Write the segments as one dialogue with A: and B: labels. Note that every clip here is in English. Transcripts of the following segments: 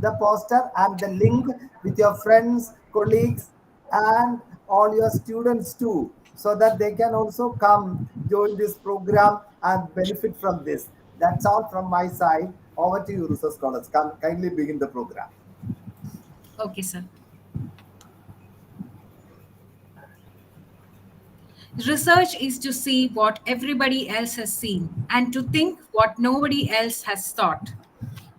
A: the poster and the link with your friends, colleagues, and all your students too, so that they can also come join this program and benefit from this. That's all from my side. Over to you, research scholars. Kindly begin the program.
B: Okay, sir. Research is to see what everybody else has seen and to think what nobody else has thought.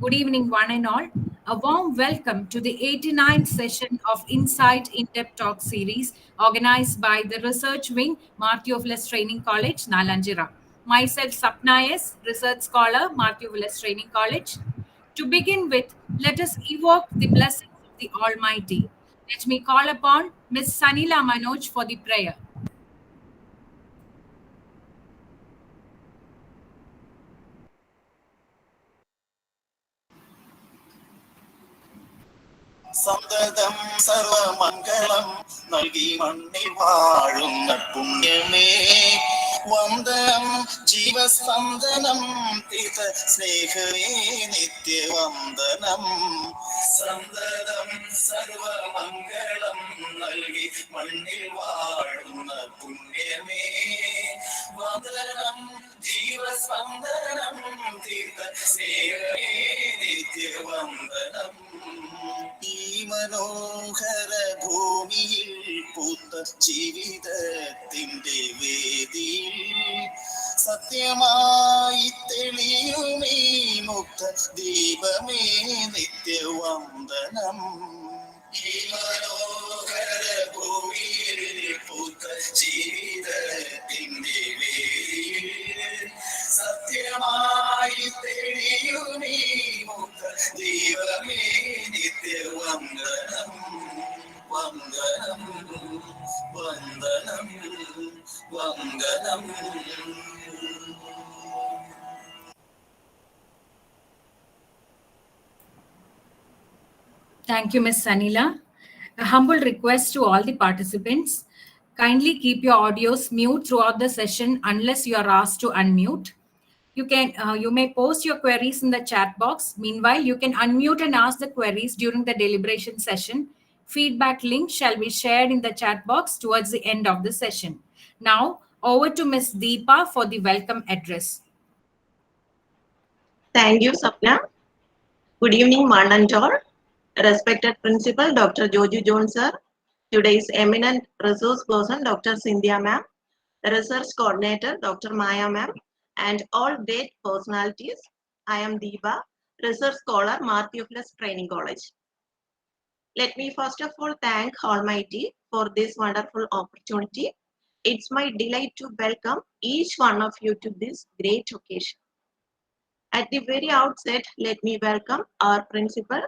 B: Good evening, one and all. A warm welcome to the 89th session of Insight In-Depth Talk series organized by the Research Wing, Martha Training College, Nalanjira. Myself, Sapna S., Research Scholar, Martha Training College. To begin with, let us evoke the blessings of the Almighty. Let me call upon Miss Sanila Manoj for the prayer.
C: സന്തതം സർവമംഗളം നൽകി മണ്ണിൽ വാഴുന്ന പുണ്യമേ വന്ദനം ജീവസ്പന്ദനം പിത സ്നേഹമേ നിത്യവന്ദനം സന്തതം സർവമംഗളം നൽകി മണ്ണിൽ വാഴുന്ന പുണ്യമേ വന്ദനം ജീവസ്പന്ദനം പിത സ്നേഹമേ നിത്യവന്ദനം ഈ മനോഹര ഭൂമിയിൽ പൂത്ത ജീവിതത്തിന്റെ വേദിയിൽ സത്യമായി തെളിയുമീ മുക്ത ദീപമേ നിത്യവന്ദനം ഈ മനോഹര ഭൂമിയിൽ പൂത്ത ജീവിതത്തിന്റെ വേദിയിൽ സത്യമായി തെളിയുമീ മുക്ത ദീപമേ നിത്യവന്ദനം വന്ദനം വന്ദനം വന്ദനം.
B: Thank you, Ms. Sanila. A humble request to all the participants. Kindly keep your audios mute throughout the session unless you are asked to unmute. You may post your queries in the chat box. Meanwhile, you can unmute and ask the queries during the deliberation session. Feedback link shall be shared in the chat box towards the end of the session. Now, over to Ms. Deepa for the welcome address.
D: Thank you, Sapna. Good evening, one and all. Respected Principal Dr. Joju Jones, sir, today's eminent resource person Dr. Sindhya ma'am, Research Coordinator Dr. Maya ma'am, and all great personalities. I am Deepa, Research Scholar, Martha Training College. Let me first of all thank Almighty for this wonderful opportunity. It's my delight to welcome each one of you to this great occasion. At the very outset, let me welcome our principal,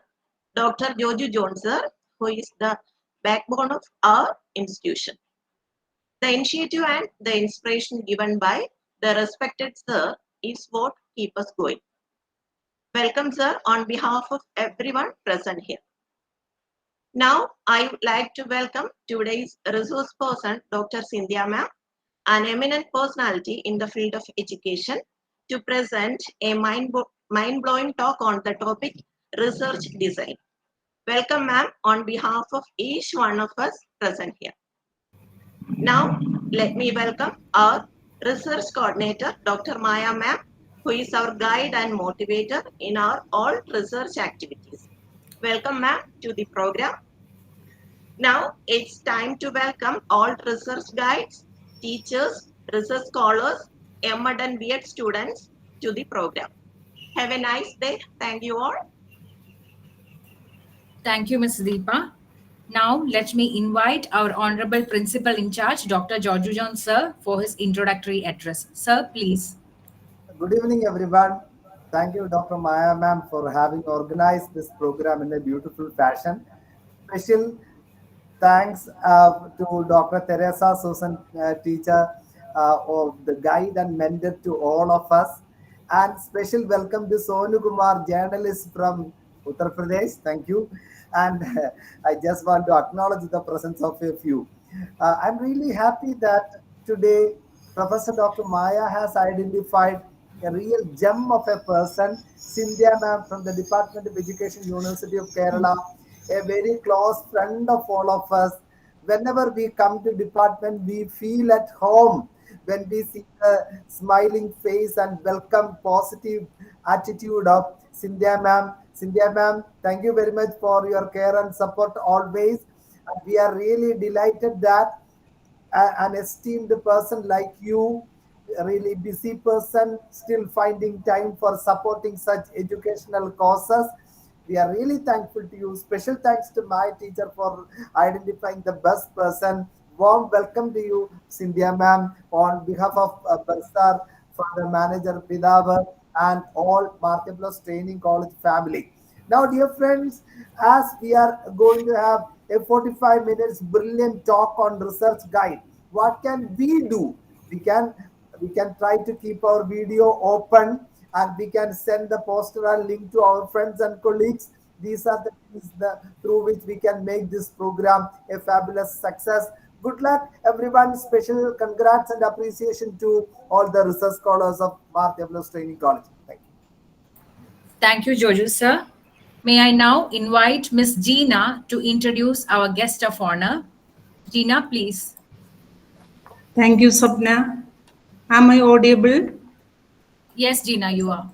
D: Dr. Joju Jones, sir, who is the backbone of our institution. The initiative and the inspiration given by the respected sir is what keeps us going. Welcome, sir, on behalf of everyone present here. Now, I would like to welcome today's resource person, Dr. Sindhya ma'am, an eminent personality in the field of education, to present a mind-blowing talk on the topic research design. Welcome, ma'am, on behalf of each one of us present here. Now, let me welcome our research coordinator, Dr. Maya ma'am, who is our guide and motivator in our all research activities. Welcome, ma'am, to the program. Now, it's time to welcome all research guides, teachers, research scholars, M.Ed and B.Ed students to the program. Have a nice day. Thank you all.
B: Thank you, Ms. Deepa. Now, let me invite our Honorable Principal in Charge, Dr. Joju Jones, sir, for his introductory address. Sir, please.
A: Good evening, everyone. Thank you, Dr. Maya ma'am, for having organized this program in a beautiful fashion. Special thanks to Dr. Teresa Susan, teacher, of the guide and mentor to all of us. And special welcome to Sonu Kumar, journalist from Uttar Pradesh. Thank you. And I just want to acknowledge the presence of a few. I'm really happy that today Professor Dr. Maya has identified a real gem of a person, Cynthia ma'am from the Department of Education, University of Kerala, a very close friend of all of us. Whenever we come to department, we feel at home when we see the smiling face and welcome positive attitude of Cynthia ma'am. Cynthia ma'am, thank you very much for your care and support always. And we are really delighted that an esteemed person like you, a really busy person, still finding time for supporting such educational causes. We are really thankful to you. Special thanks to my teacher for identifying the best person. Warm welcome to you, Cynthia ma'am, on behalf of Barsar, Father Manager Pidavar, and all Marketplace Training College family. Now, dear friends, as we are going to have a 45 minutes brilliant talk on research guide, what can we do? We can we can try to keep our video open and we can send the poster and link to our friends and colleagues. These are the things through which we can make this program a fabulous success. Good luck, everyone. Special congrats and appreciation to all the research scholars of Mark Develos Training College. Thank you.
B: Thank you, Jojo sir. May I now invite Miss Gina to introduce our guest of honor. Gina, please.
E: Thank you, Sapna. Am I audible?
B: Yes, Gina, you are.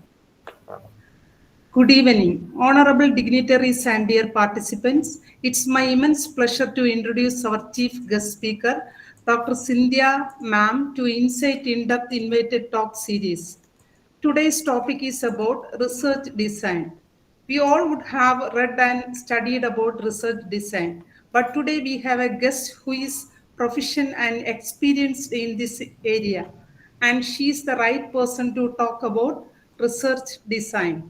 E: Good evening, honorable dignitaries and dear participants. It's my immense pleasure to introduce our chief guest speaker, Dr. Sindhya Ma'am, to Insight In-Depth Invited Talk Series. Today's topic is about research design. We all would have read and studied about research design, but today we have a guest who is proficient and experienced in this area, and she is the right person to talk about research design.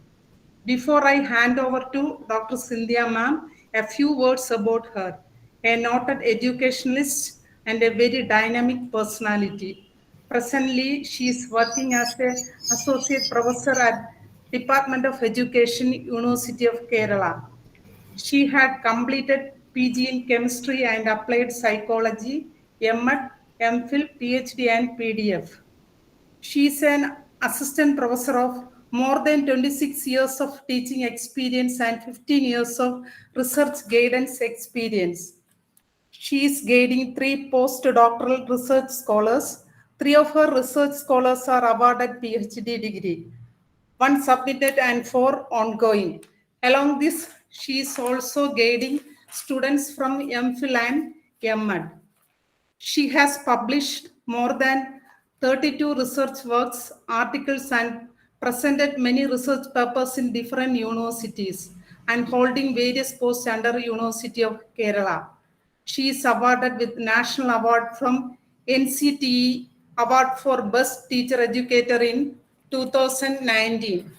E: Before I hand over to Dr. Sindhya ma'am, a few words about her. A noted educationalist and a very dynamic personality. Presently, she is working as an associate professor at Department of Education, University of Kerala. She had completed PG in chemistry and applied psychology, MAT, MPhil, PhD, and PDF. She is an assistant professor of more than 26 years of teaching experience and 15 years of research guidance experience. She is guiding three postdoctoral research scholars. Three of her research scholars are awarded PhD degree, one submitted and four ongoing. Along this, she is also guiding students from MPhil and MAD. She has published more than 32 research works, articles, and presented many research papers in different universities and holding various posts under University of Kerala. She is awarded with National Award from NCTE Award for Best Teacher Educator in 2019.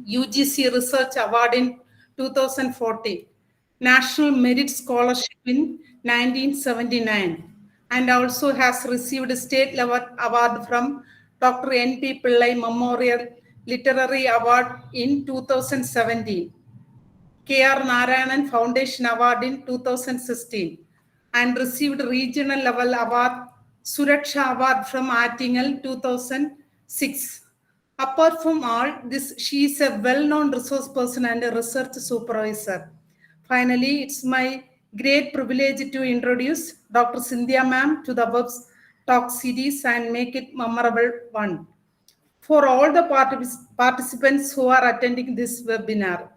E: UGC Research Award in 2014, National Merit Scholarship in 1979, and also has received state level award from Dr. N.P. Pillai Memorial Literary Award in 2017. K.R. Narayanan Foundation Award in 2016 and received regional level award Suraksha Award from Attingal 2006. Apart from all this, she is a well-known resource person and a research supervisor. Finally, it's my great privilege to introduce Dr. Sindhya ma'am to the above talk series and make it memorable one. For all the participants who are attending this webinar,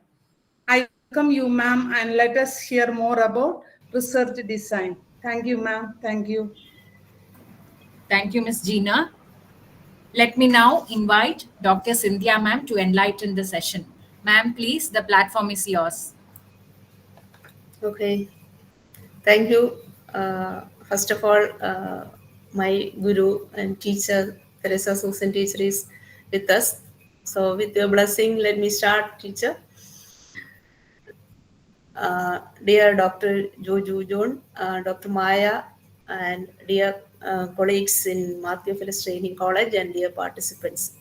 E: I welcome you, ma'am, and let us hear more about research design. Thank you, ma'am. Thank you.
B: Thank you, Miss Gina. Let me now invite Dr. Sindhya ma'am to enlighten the session. Ma'am, please, the platform is yours.
F: Okay, thank you. First of all, my guru and teacher, Teresa Susan teacher is with us. So with your blessing, let me start, teacher. Dear Dr. Joju John, Dr. Maya, and dear colleagues in Matthew Phillips Training College and dear participants.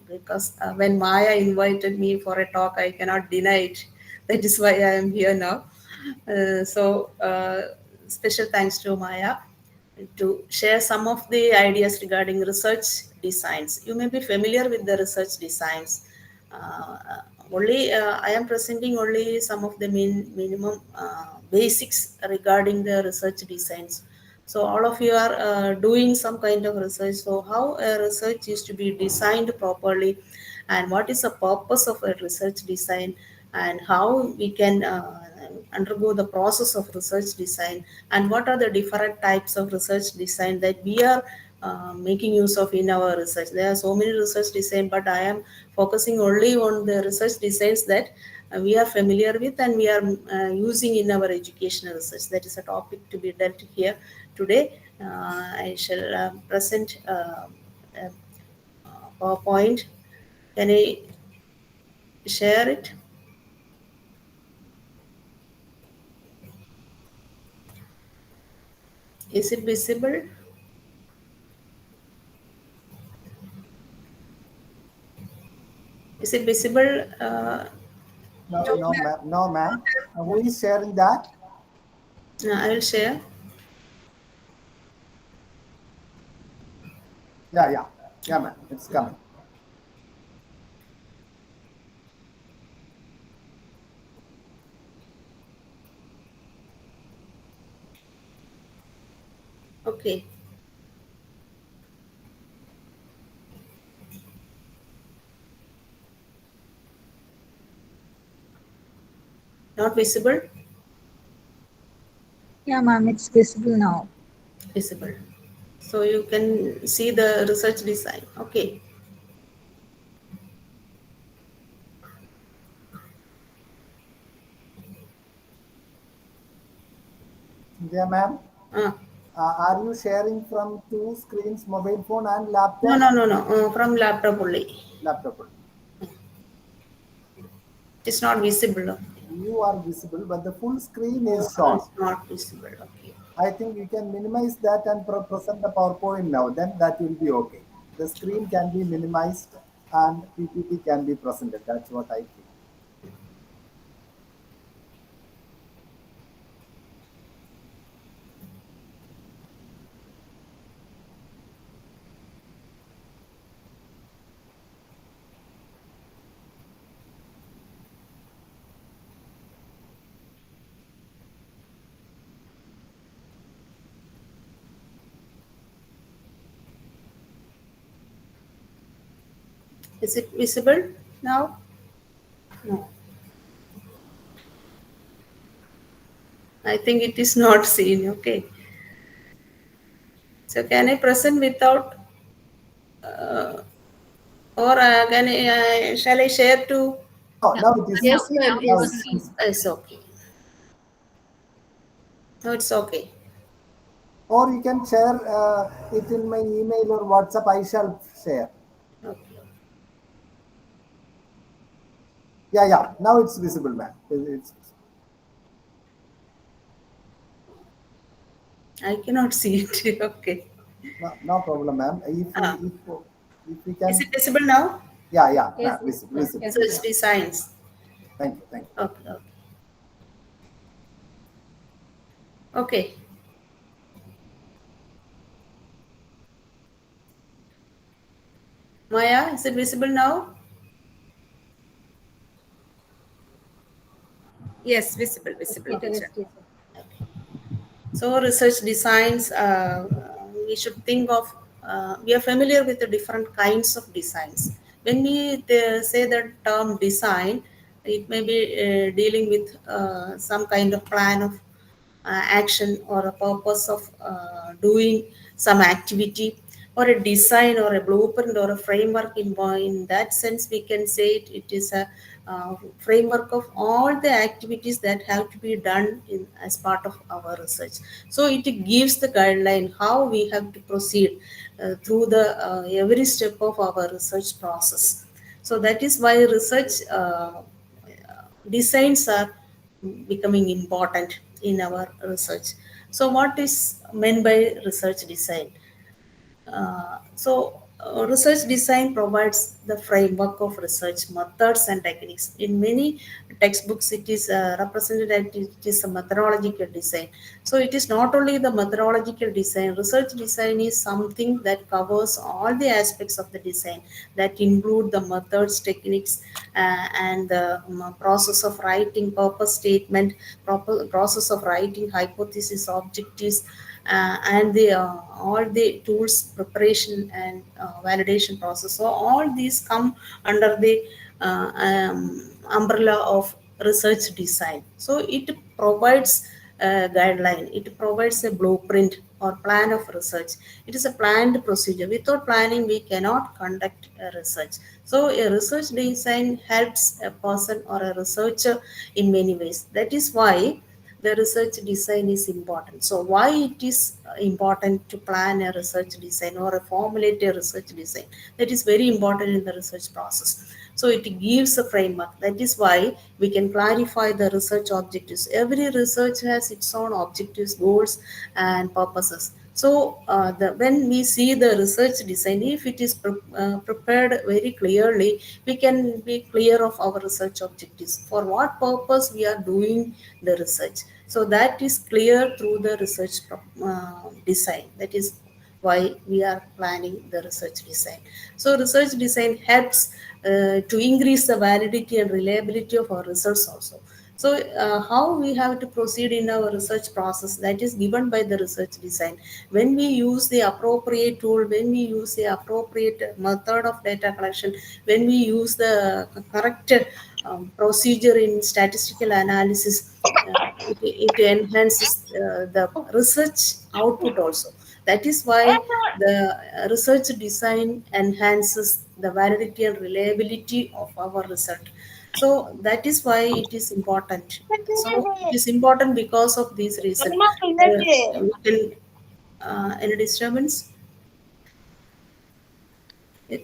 F: Because when Maya invited me for a talk, I cannot deny it. That is why I am here now. So special thanks to Maya. to share some of the ideas regarding research designs. You may be familiar with the research designs. Only I am presenting only some of the minimum basics regarding the research designs. So all of you are doing some kind of research. So how a research is to be designed properly, and what is the purpose of a research design, and how we can undergo the process of research design, and what are the different types of research design that we are making use of in our research. There are so many research design, but I am focusing only on the research designs that we are familiar with and we are using in our educational research. That is a topic to be dealt here today. I shall present a PowerPoint. Can I share it? Is it visible? Is it visible?
A: No, no, ma'am. No, ma'am. Who is sharing that?
F: I will share.
A: Yeah, yeah. Yeah, ma'am. It's coming.
F: Okay. Not visible?
G: Yeah, ma'am, it's visible now.
F: Visible. So you can see the research design. Okay.
A: Yeah, ma'am.
F: Uh,
A: Are you sharing from two screens, mobile phone and
F: no,
A: laptop?
F: no, no, no. From laptop only.
A: Laptop only.
F: It's not visible.
A: You are visible, but the full screen
F: Oh,
A: is shown.
F: it's not visible. Okay.
A: I think you can minimize that and present the PowerPoint now. Then that will be okay. The screen can be minimized and PPT can be presented. That's what I feel.
F: Is it visible now? No. I think it is not seen. Okay. So can I present without, or can I, shall I share to?
A: No, now it is.
G: Yes, ma'am,
A: Now
G: yes.
A: it is.
F: It's okay. No, it's okay.
A: Or you can share it in my email or WhatsApp. I shall share.
F: Okay.
A: Yeah, yeah. Now it's visible, man. It's
F: I cannot see it. Okay.
A: no, no problem, ma'am.
F: Ah,
A: If we
F: is
A: can,
F: it visible now?
A: yeah, yeah,
G: Yes,
A: ma'am.
G: yes,
A: Visible,
G: yes,
A: visible.
G: yes,
F: Research
G: ma'am.
F: designs.
A: Thank you, thank you.
F: Okay. Okay. Okay. Maya, is it visible now?
B: Yes, visible, visible,
G: It is,
B: teacher.
G: yes.
F: So research designs, we should think of, we are familiar with the different kinds of designs. When we say the term design, it may be dealing with some kind of plan of action or a purpose of doing some activity, or a design or a blueprint or a framework. In that sense we can say it is a framework of all the activities that have to be done as part of our research. So it gives the guideline how we have to proceed through the every step of our research process. So that is why research designs are becoming important in our research. So what is meant by research design? So research design provides the framework of research methods and techniques. In many textbooks, it is represented as it is a methodological design. So, it is not only the methodological design, research design is something that covers all the aspects of the design that include the methods, techniques, and the process of writing purpose statement, process of writing hypothesis, objectives, and the all the tools preparation and validation process. So all these come under the umbrella of research design. So it provides a guideline, it provides a blueprint or plan of research. It is a planned procedure. Without planning we cannot conduct a research. So a research design helps a person or a researcher in many ways. That is why the research design is important. So why it is important to plan a research design or a formulate a research design? That is very important in the research process. So it gives a framework. That is why we can clarify the research objectives. Every research has its own objectives, goals, and purposes. So when we see the research design, if it is prepared very clearly, we can be clear of our research objectives. For what purpose we are doing the research. So that is clear through the research design. That is why we are planning the research design. So research design helps to increase the validity and reliability of our results also. So how we have to proceed in our research process, that is given by the research design. When we use the appropriate tool, when we use the appropriate method of data collection, when we use the correct procedure in statistical analysis, it enhances the research output also. That is why the research design enhances the validity and reliability of our result. So that is why it is important. So it is important because of this reason. We can, any disturbance?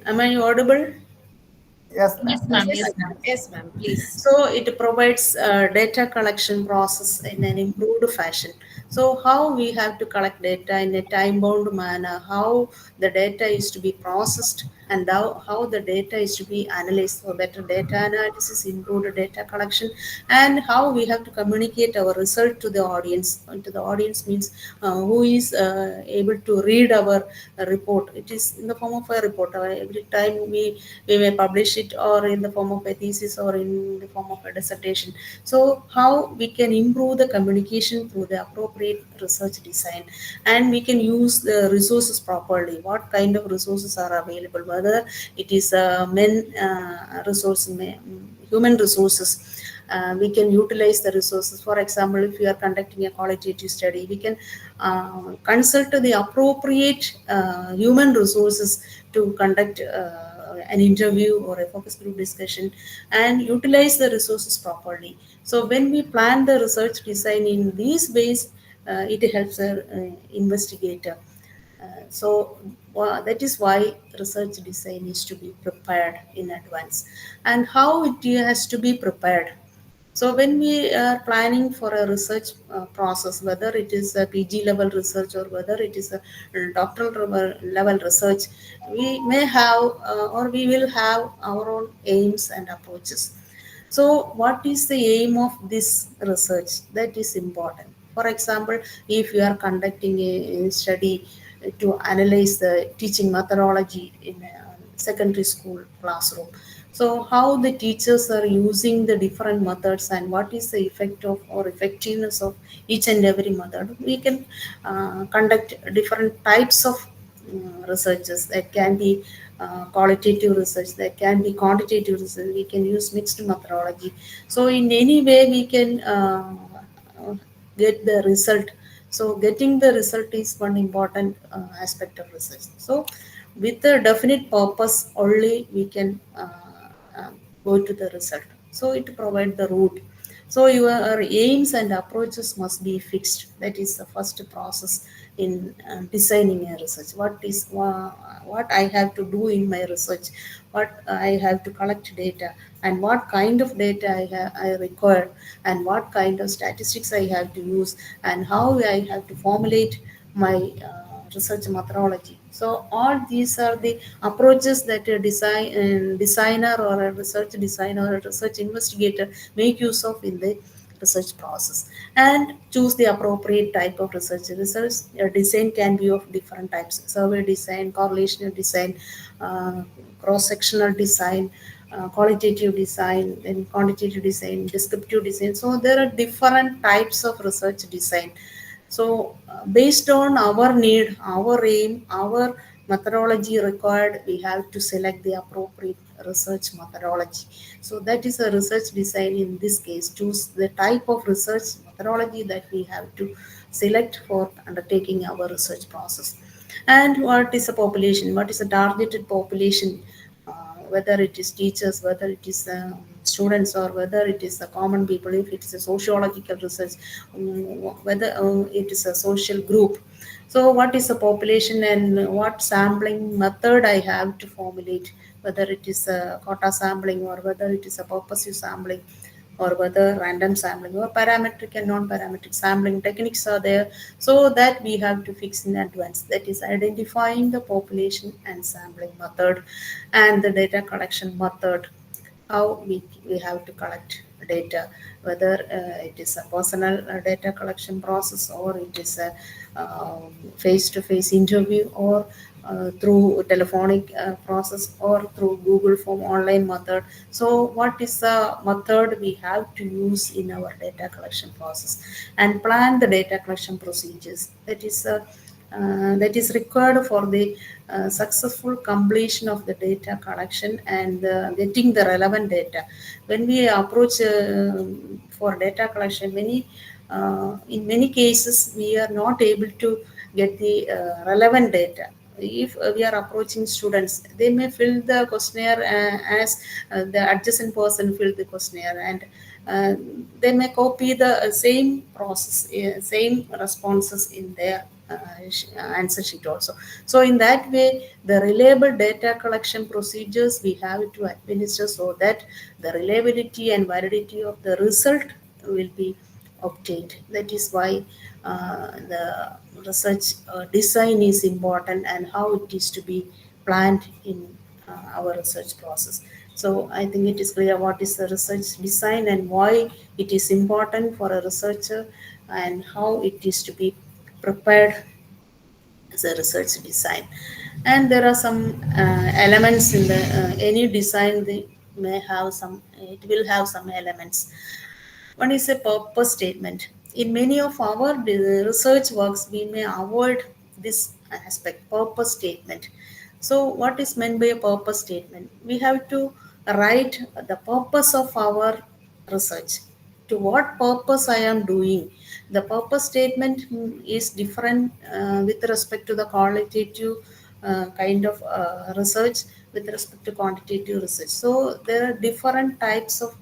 F: Am I audible?
A: Yes,
B: Yes,
A: yes,
B: ma'am. Yes,
A: thank
B: ma'am.
A: you.
B: Yes, ma'am. Please.
F: So it provides data collection process in an improved fashion. So how we have to collect data in a time-bound manner, how the data is to be processed, and how the data is to be analyzed for better data analysis, improved data collection, and how we have to communicate our result to the audience. And to the audience means who is able to read our report. It is in the form of a report. Every time we may publish it or in the form of a thesis or in the form of a dissertation. So how we can improve the communication through the appropriate research design, and we can use the resources properly. What kind of resources are available, whether it is human resources. We can utilize the resources. For example, if we are conducting a qualitative study, we can consult the appropriate human resources to conduct an interview or a focus group discussion, and utilize the resources properly. So when we plan the research design in these ways, it helps the investigator. That is why research design is to be prepared in advance. And how it has to be prepared. So when we are planning for a research process, whether it is a PG level research or whether it is a doctoral level research, we may have or we will have our own aims and approaches. So, what is the aim of this research? That is important. For example, if you are conducting a study to analyze the teaching methodology in a secondary school classroom, so how the teachers are using the different methods and what is the effect of or effectiveness of each and every method, we can conduct different types of researches. That can be qualitative research, that can be quantitative research. We can use mixed methodology. So in any way we can get the result. So getting the result is one important aspect of research. So with a definite purpose only we can go to the result. So it provides the route. So your aims and approaches must be fixed. That is the first process in designing a research. What I have to do in my research, what I have to collect data, and what kind of data I require, and what kind of statistics I have to use, and how I have to formulate my research methodology. So all these are the approaches that a designer or a research designer or a research investigator make use of in the research process, and choose the appropriate type of research. Research design can be of different types: survey design, correlational design, cross-sectional design, qualitative design, then quantitative design, descriptive design. So there are different types of research design. So based on our need, our aim, our methodology required, we have to select the appropriate research methodology. So that is a research design. In this case, choose the type of research methodology that we have to select for undertaking our research process. And what is a population? What is a targeted population? Whether it is teachers, whether it is students, or whether it is the common people, if it is a sociological research, whether it is a social group. So what is the population and what sampling method I have to formulate, whether it is a quota sampling or whether it is a purposive sampling, or whether random sampling or parametric and non-parametric sampling techniques are there. So that we have to fix in advance. That is identifying the population and sampling method, and the data collection method, how we have to collect data, whether it is a personal data collection process, or it is a face-to-face interview, or through telephonic process, or through Google Form online method. So what is the method we have to use in our data collection process, and plan the data collection procedures. That is required for the successful completion of the data collection and getting the relevant data. When we approach for data collection, in many cases we are not able to get the relevant data. If we are approaching students, they may fill the questionnaire as the adjacent person filled the questionnaire, and uh, they may copy the same process, same responses in their answer sheet also. So in that way, the reliable data collection procedures we have to administer, so that the reliability and validity of the result will be obtained. That is why the research design is important, and how it is to be planned in our research process. So I think it is clear what is the research design and why it is important for a researcher, and how it is to be prepared as a research design. And there are some elements in the any design. They may have some. It will have some elements. One is a purpose statement. In many of our research works, we may avoid this aspect, purpose statement. So, what is meant by a purpose statement? We have to write the purpose of our research. To what purpose I am doing. The purpose statement is different with respect to the qualitative kind of research, with respect to quantitative research. So, there are different types of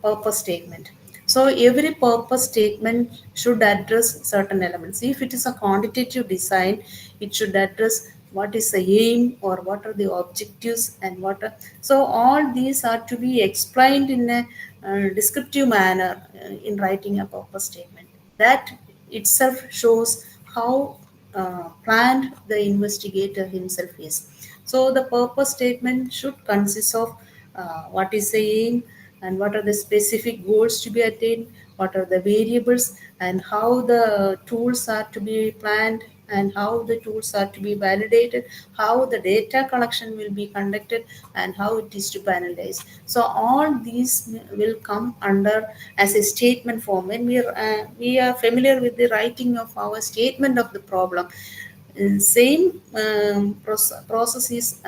F: purpose statement. So every purpose statement should address certain elements. If it is a quantitative design, it should address what is the aim, or what are the objectives, and what are, so all these are to be explained in a descriptive manner in writing a purpose statement. That itself shows how planned the investigator himself is. So the purpose statement should consist of what is the aim, and what are the specific goals to be attained, what are the variables, and how the tools are to be planned, and how the tools are to be validated, how the data collection will be conducted, and how it is to be analyzed. So all these will come under as a statement form. When we are familiar with the writing of our statement of the problem, same process is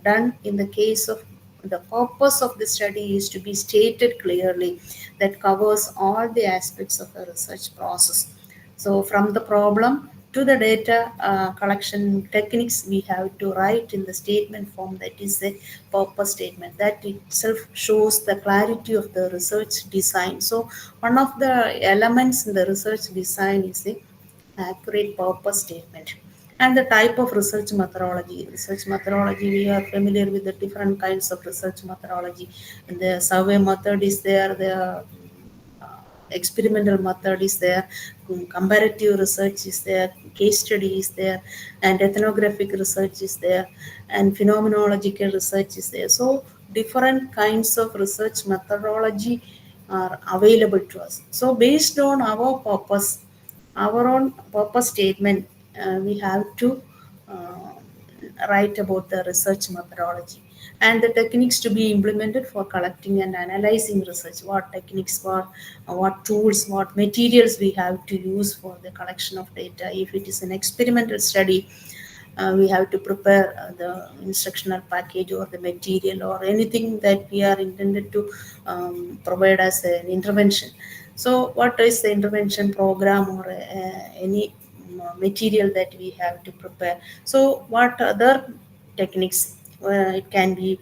F: done in the case of the purpose of the study is to be stated clearly, that covers all the aspects of the research process. So from the problem to the data collection techniques, we have to write in the statement form, that is a purpose statement. That itself shows the clarity of the research design. So one of the elements in the research design is the accurate purpose statement. And the type of research methodology. Research methodology, we are familiar with the different kinds of research methodology. And the survey method is there, the experimental method is there, comparative research is there, case study is there, and ethnographic research is there, and phenomenological research is there. So different kinds of research methodology are available to us. So based on our purpose, our own purpose statement, we have to uh, write about the research methodology and the techniques to be implemented for collecting and analyzing research. What techniques, what tools, what materials we have to use for the collection of data. If it is an experimental study, we have to prepare the instructional package or the material or anything that we are intended to provide as an intervention. So what is the intervention program or any material that we have to prepare? So what other techniques, it can be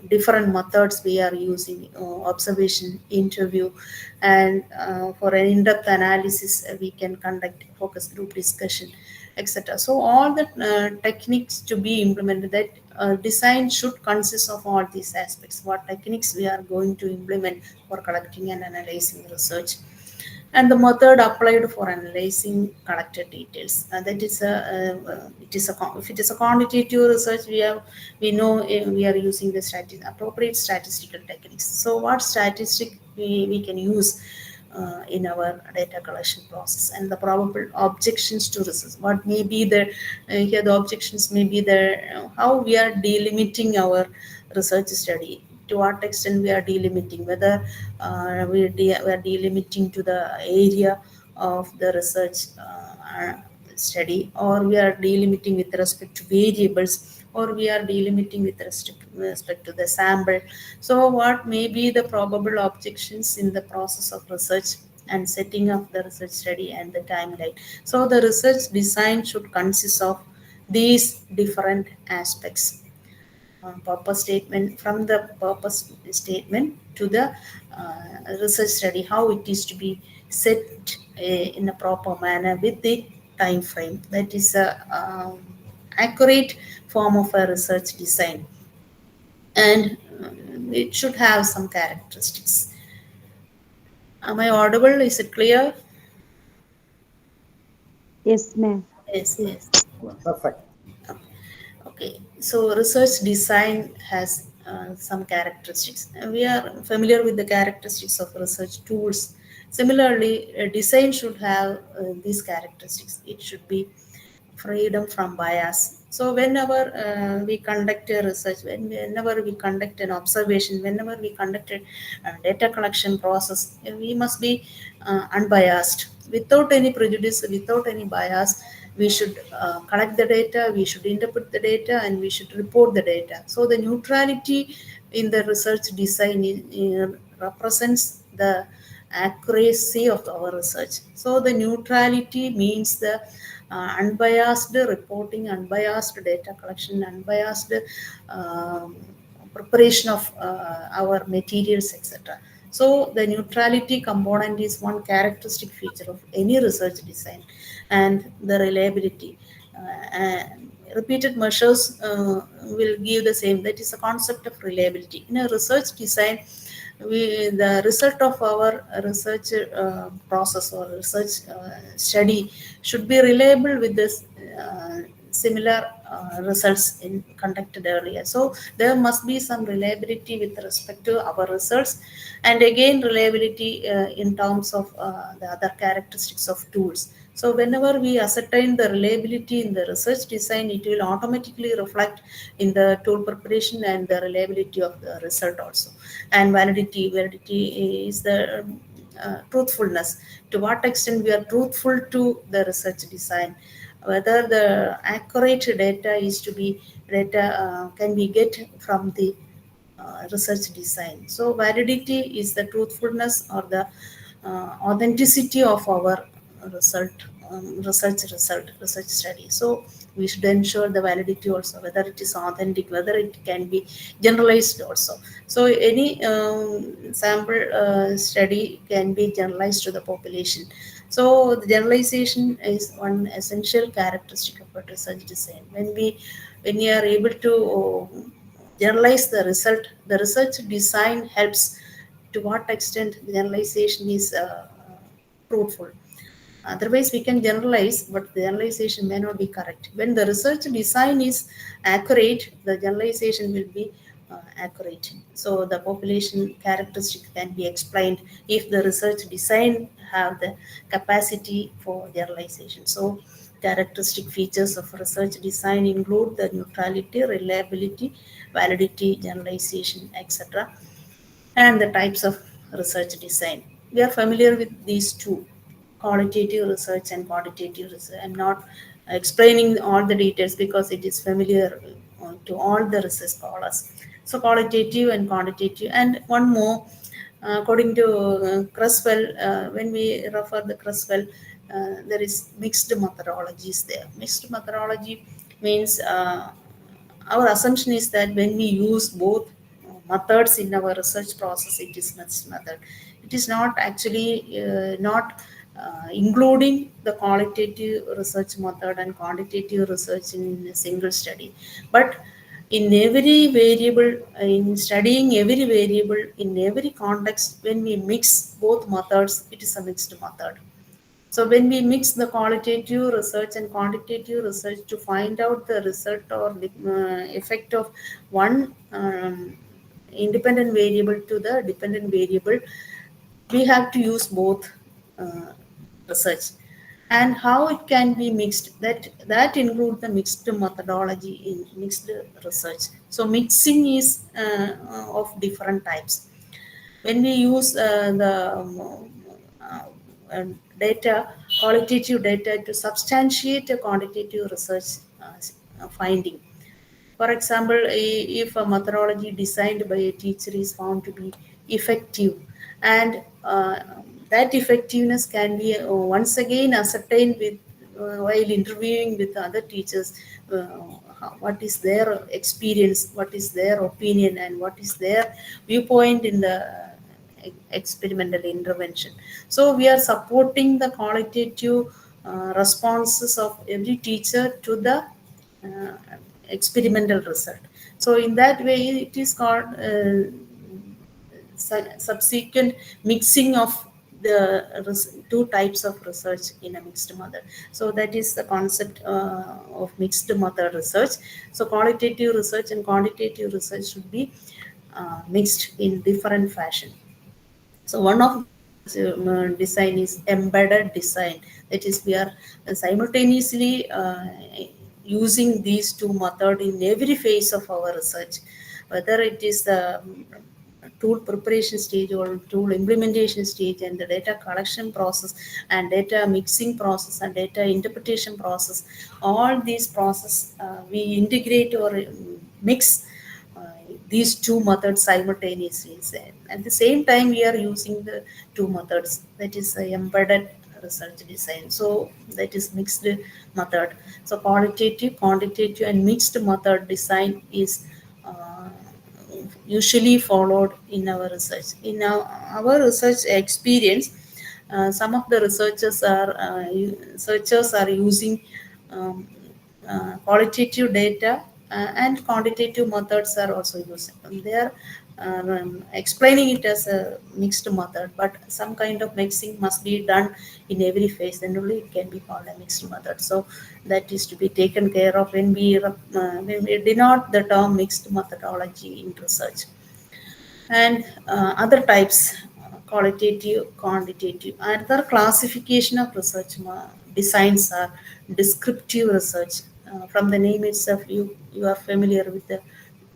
F: different methods we are using, observation, interview, and for an in-depth analysis, we can conduct focus group discussion, etc. So all the techniques to be implemented, that design should consist of all these aspects. What techniques we are going to implement for collecting and analyzing research, and the method applied for analyzing collected details. That is if it is a quantitative research, we know we are using the appropriate statistical techniques. So what statistic we can use in our data collection process, and the probable objections to research. What may be the here the objections may be the how we are delimiting our research study, to what extent we are delimiting, whether we are delimiting to the area of the research study, or we are delimiting with respect to variables, or we are delimiting with respect to the sample. So what may be the probable objections in the process of research and setting up the research study and the timeline. So the research design should consist of these different aspects. Purpose statement, from the purpose statement to the research study, how it is to be set in a proper manner with the time frame. That is a accurate form of a research design, and it should have some characteristics. Am I audible? Is it clear?
H: Yes, ma'am.
F: Yes, yes.
A: Perfect.
F: Okay, so research design has some characteristics. We are familiar with the characteristics of research tools. Similarly, a design should have these characteristics. It should be freedom from bias. So whenever we conduct a research, whenever we conduct an observation, whenever we conduct a data collection process, we must be unbiased, without any prejudice, without any bias. We should collect the data, we should interpret the data, and we should report the data. So the neutrality in the research design represents the accuracy of our research. So the neutrality means the unbiased reporting, unbiased data collection, unbiased um, preparation of our materials, etc. So the neutrality component is one characteristic feature of any research design, and the reliability. And repeated measures will give the same. That is a concept of reliability. In a research design, the result of our research process or research study should be reliable with this similar results in conducted earlier. So there must be some reliability with respect to our results, and again reliability in terms of the other characteristics of tools. So whenever we ascertain the reliability in the research design, it will automatically reflect in the tool preparation and the reliability of the result also. And validity is the truthfulness. To what extent we are truthful to the research design, whether the accurate data is to be data can we get from the research design. So validity is the truthfulness or the authenticity of our result, research study. So we should ensure the validity also, whether it is authentic, whether it can be generalized also. So any sample study can be generalized to the population. So the generalization is one essential characteristic of a research design. When we are able to generalize the result, the research design helps to what extent the generalization is fruitful. Otherwise, we can generalize, but the generalization may not be correct. When the research design is accurate, the generalization will be accurate. So the population characteristic can be explained if the research design have the capacity for generalization. So characteristic features of research design include the neutrality, reliability, validity, generalization, etc., and the types of research design. We are familiar with these two, qualitative research and quantitative research. I'm not explaining all the details because it is familiar to all the research scholars. So qualitative and quantitative. And one more, according to Creswell, when we refer the Creswell, there is mixed methodologies there. Mixed methodology means our assumption is that when we use both methods in our research process, it is mixed method. It is not actually not including the qualitative research method and quantitative research in a single study, but in every variable, in studying every variable in every context, when we mix both methods, it is a mixed method. So when we mix the qualitative research and quantitative research to find out the result or the effect of one independent variable to the dependent variable, we have to use both uh, research. And how it can be mixed, that include the mixed methodology in mixed research. So mixing is of different types. When we use the uh, data, qualitative data to substantiate a quantitative research finding. For example, if a methodology designed by a teacher is found to be effective, and that effectiveness can be once again ascertained with while interviewing with other teachers, what is their experience, what is their opinion, and what is their viewpoint in the experimental intervention. So we are supporting the qualitative responses of every teacher to the uh, experimental result. So in that way, it is called subsequent mixing of the two types of research in a mixed method. So that is the concept of mixed method research. So qualitative research and quantitative research should be mixed in different fashion. So one of the research design is embedded design. That is, we are simultaneously using these two methods in every phase of our research, whether it is the tool preparation stage or tool implementation stage, and the data collection process and data mixing process and data interpretation process. All these process we integrate or mix uh, these two methods simultaneously. At the same time, we are using the two methods, that is embedded research design. So that is mixed method. So qualitative, quantitative, and mixed method design is usually followed in our research. In our research experience, some of the researchers are using um, qualitative data and quantitative methods are also used. They are explaining it as a mixed method, but some kind of mixing must be done in every phase, then only it can be called a mixed method. So that is to be taken care of when we denote the term mixed methodology in research. And other types, qualitative, quantitative. Another classification of research designs are descriptive research. From the name itself, you are familiar with the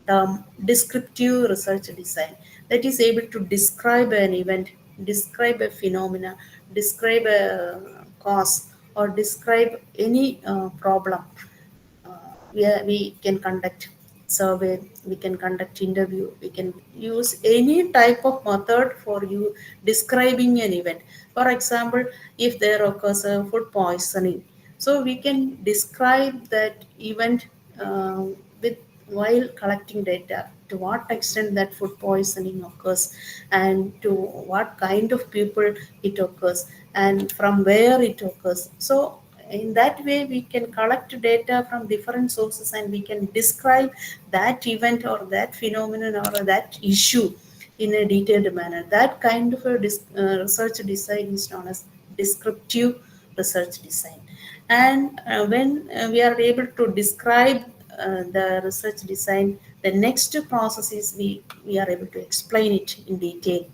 F: term descriptive research design, that is able to describe an event, describe a phenomena, describe a cause, or describe any problem. We can conduct survey, we can conduct interview, we can use any type of method for you describing an event. For example, if there occurs a food poisoning, so we can describe that event with while collecting data, to what extent that food poisoning occurs, and to what kind of people it occurs, and from where it occurs. So in that way, we can collect data from different sources and we can describe that event or that phenomenon or that issue in a detailed manner. That kind of a research design is known as descriptive research design. And when we are able to describe the research design, the next process is we are able to explain it in detail.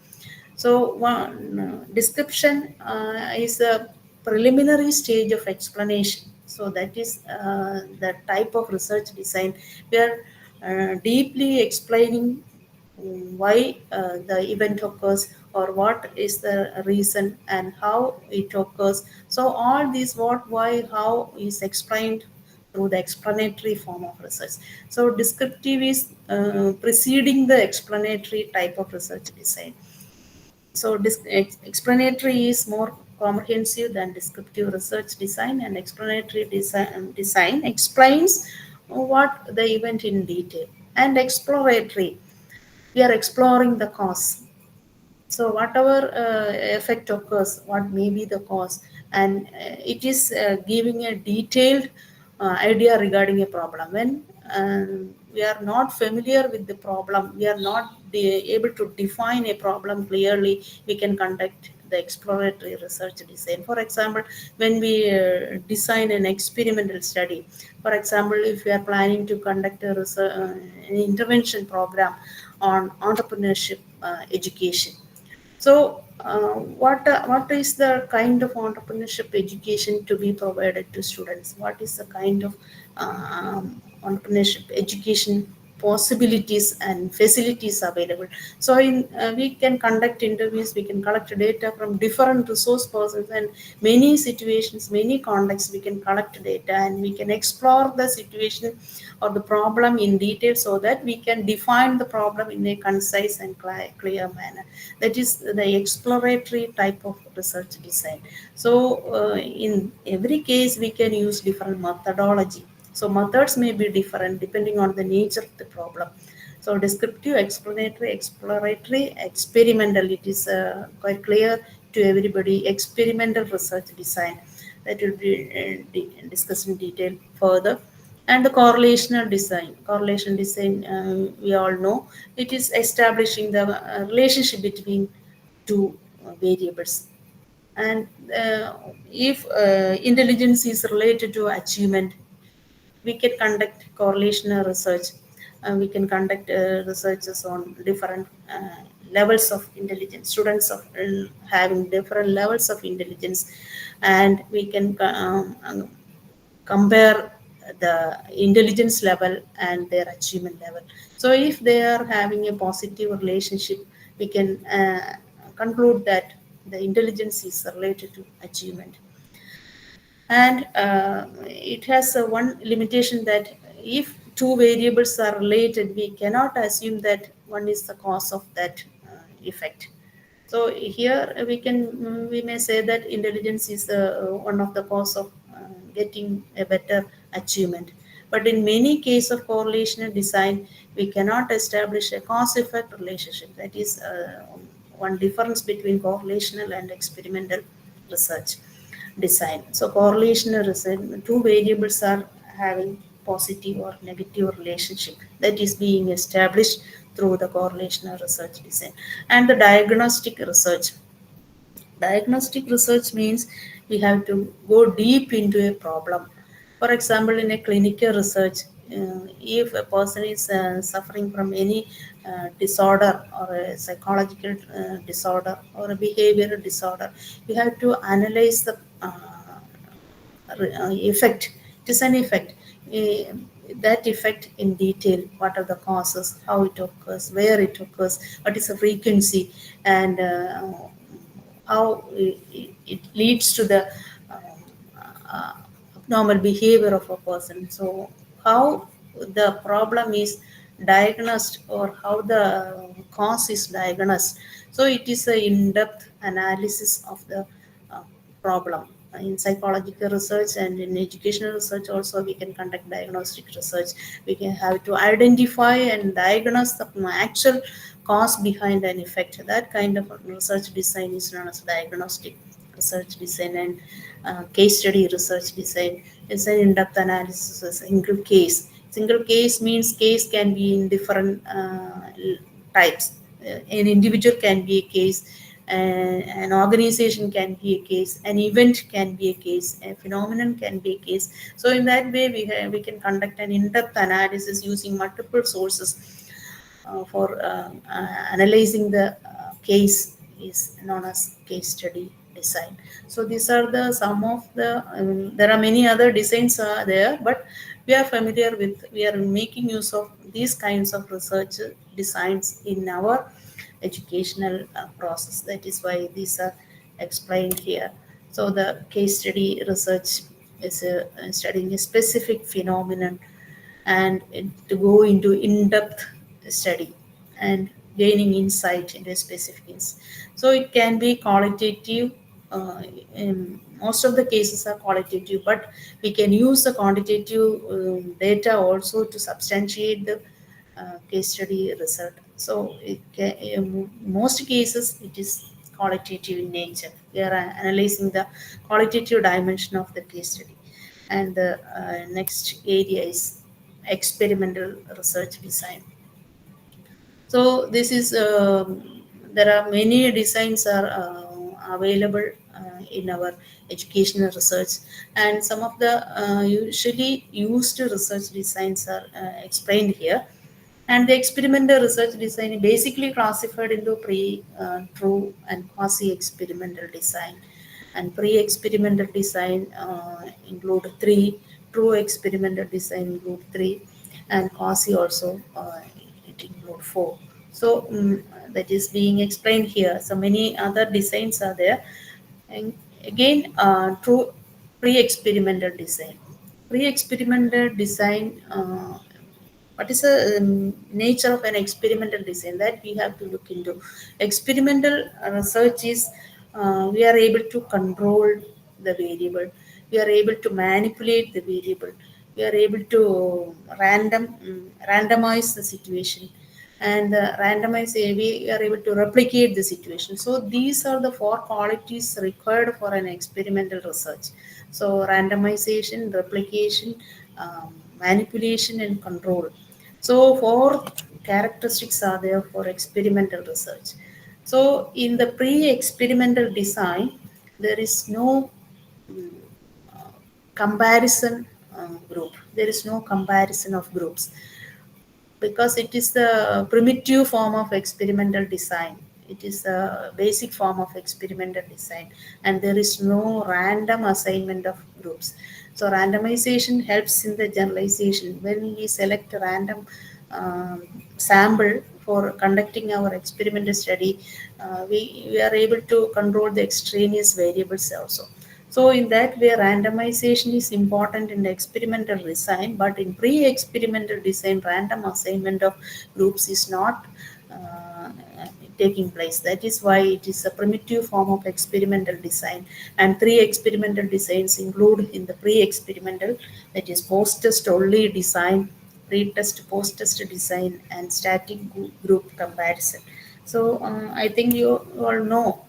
F: So one description is a preliminary stage of explanation. So that is the type of research design. We are deeply explaining why the event occurs, or what is the reason and how it occurs. So all these what, why, how is explained through the explanatory form of research. So descriptive is preceding the explanatory type of research design. So explanatory is more comprehensive than descriptive research design, and explanatory design explains what the event in detail. And exploratory, we are exploring the cause. So whatever effect occurs, what may be the cause, and it is giving a detailed idea regarding a problem. When we are not familiar with the problem, we are not able to define a problem clearly, we can conduct the exploratory research design. For example, when we design an experimental study, for example, if we are planning to conduct a an intervention program on entrepreneurship education. So, what is the kind of entrepreneurship education to be provided to students? What is the kind of entrepreneurship education possibilities and facilities available? So, we can conduct interviews, we can collect data from different resource persons, and many situations, many contexts. We can collect data and we can explore the situation or the problem in detail, so that we can define the problem in a concise and clear manner. That is the exploratory type of research design. So in every case we can use different methodology. So methods may be different depending on the nature of the problem. So descriptive, explanatory, exploratory, experimental, it is quite clear to everybody. Experimental research design, that will be discussed in detail further. And the correlation design, we all know, it is establishing the relationship between two variables. And if intelligence is related to achievement, we can conduct correlational research. We can conduct researches on different levels of intelligence, students of having different levels of intelligence, and we can compare the intelligence level and their achievement level. So if they are having a positive relationship, we can conclude that the intelligence is related to achievement. And it has one limitation, that if two variables are related, we cannot assume that one is the cause of that effect. So here we may say that intelligence is one of the cause of getting a better achievement. But in many cases of correlational design, we cannot establish a cause-effect relationship. That is one difference between correlational and experimental research design. So correlational research, two variables are having positive or negative relationship, that is being established through the correlational research design. And the diagnostic research. Diagnostic research means we have to go deep into a problem. For example, in a clinical research, if a person is suffering from any disorder, or a psychological disorder, or a behavioral disorder, we have to analyze the effect. It is an effect. Uh, that effect in detail. What are the causes? How it occurs? Where it occurs? What is the frequency? And how it leads to the uh, abnormal behavior of a person. So how the problem is diagnosed, or how the cause is diagnosed. So it is a in-depth analysis of the uh, problem. In psychological research and in educational research also, we can conduct diagnostic research. We can have to identify and diagnose the actual cause behind an effect. That kind of research design is known as diagnostic research design. And case study research design is an in-depth analysis of a single case. Single case means case can be in different types. an individual can be a case, an organization can be a case, an event can be a case, a phenomenon can be a case. So in that way, we can conduct an in-depth analysis using multiple sources for analyzing the case is known as case study design. So these are the some of the there are many other designs there, but we are familiar with, we are making use of these kinds of research designs in our educational process. That is why these are explained here. So the case study research is studying a specific phenomenon and to go into in-depth study and gaining insight into specifics. So it can be qualitative. In most of the cases are qualitative, but we can use the quantitative data also to substantiate the case study result. So in most cases it is qualitative in nature. We are analyzing the qualitative dimension of the case study. And the next area is experimental research design. So this is there are many designs are available in our educational research, and some of the usually used research designs are explained here. And the experimental research design is basically classified into true, and quasi-experimental design. And pre-experimental design include three, true experimental design include three, and quasi also it include four. So that is being explained here. So many other designs are there. And again, true pre-experimental design. Pre-experimental design. What is the nature of an experimental design, that we have to look into. Experimental research is we are able to control the variable, we are able to manipulate the variable, we are able to randomize the situation, and randomize, we are able to replicate the situation. So these are the four qualities required for an experimental research. So randomization, replication, manipulation, and control. So four characteristics are there for experimental research. So in the pre-experimental design, there is no comparison group. There is no comparison of groups, because it is the primitive form of experimental design. It is a basic form of experimental design, and there is no random assignment of groups. So randomization helps in the generalization. When we select a random sample for conducting our experimental study, we are able to control the extraneous variables also. So in that way, randomization is important in the experimental design, but in pre-experimental design, random assignment of groups is not taking place. That is why it is a primitive form of experimental design. And three experimental designs include in the pre-experimental, that is post-test only design, pre-test, post-test design, and static group comparison. So I think you all know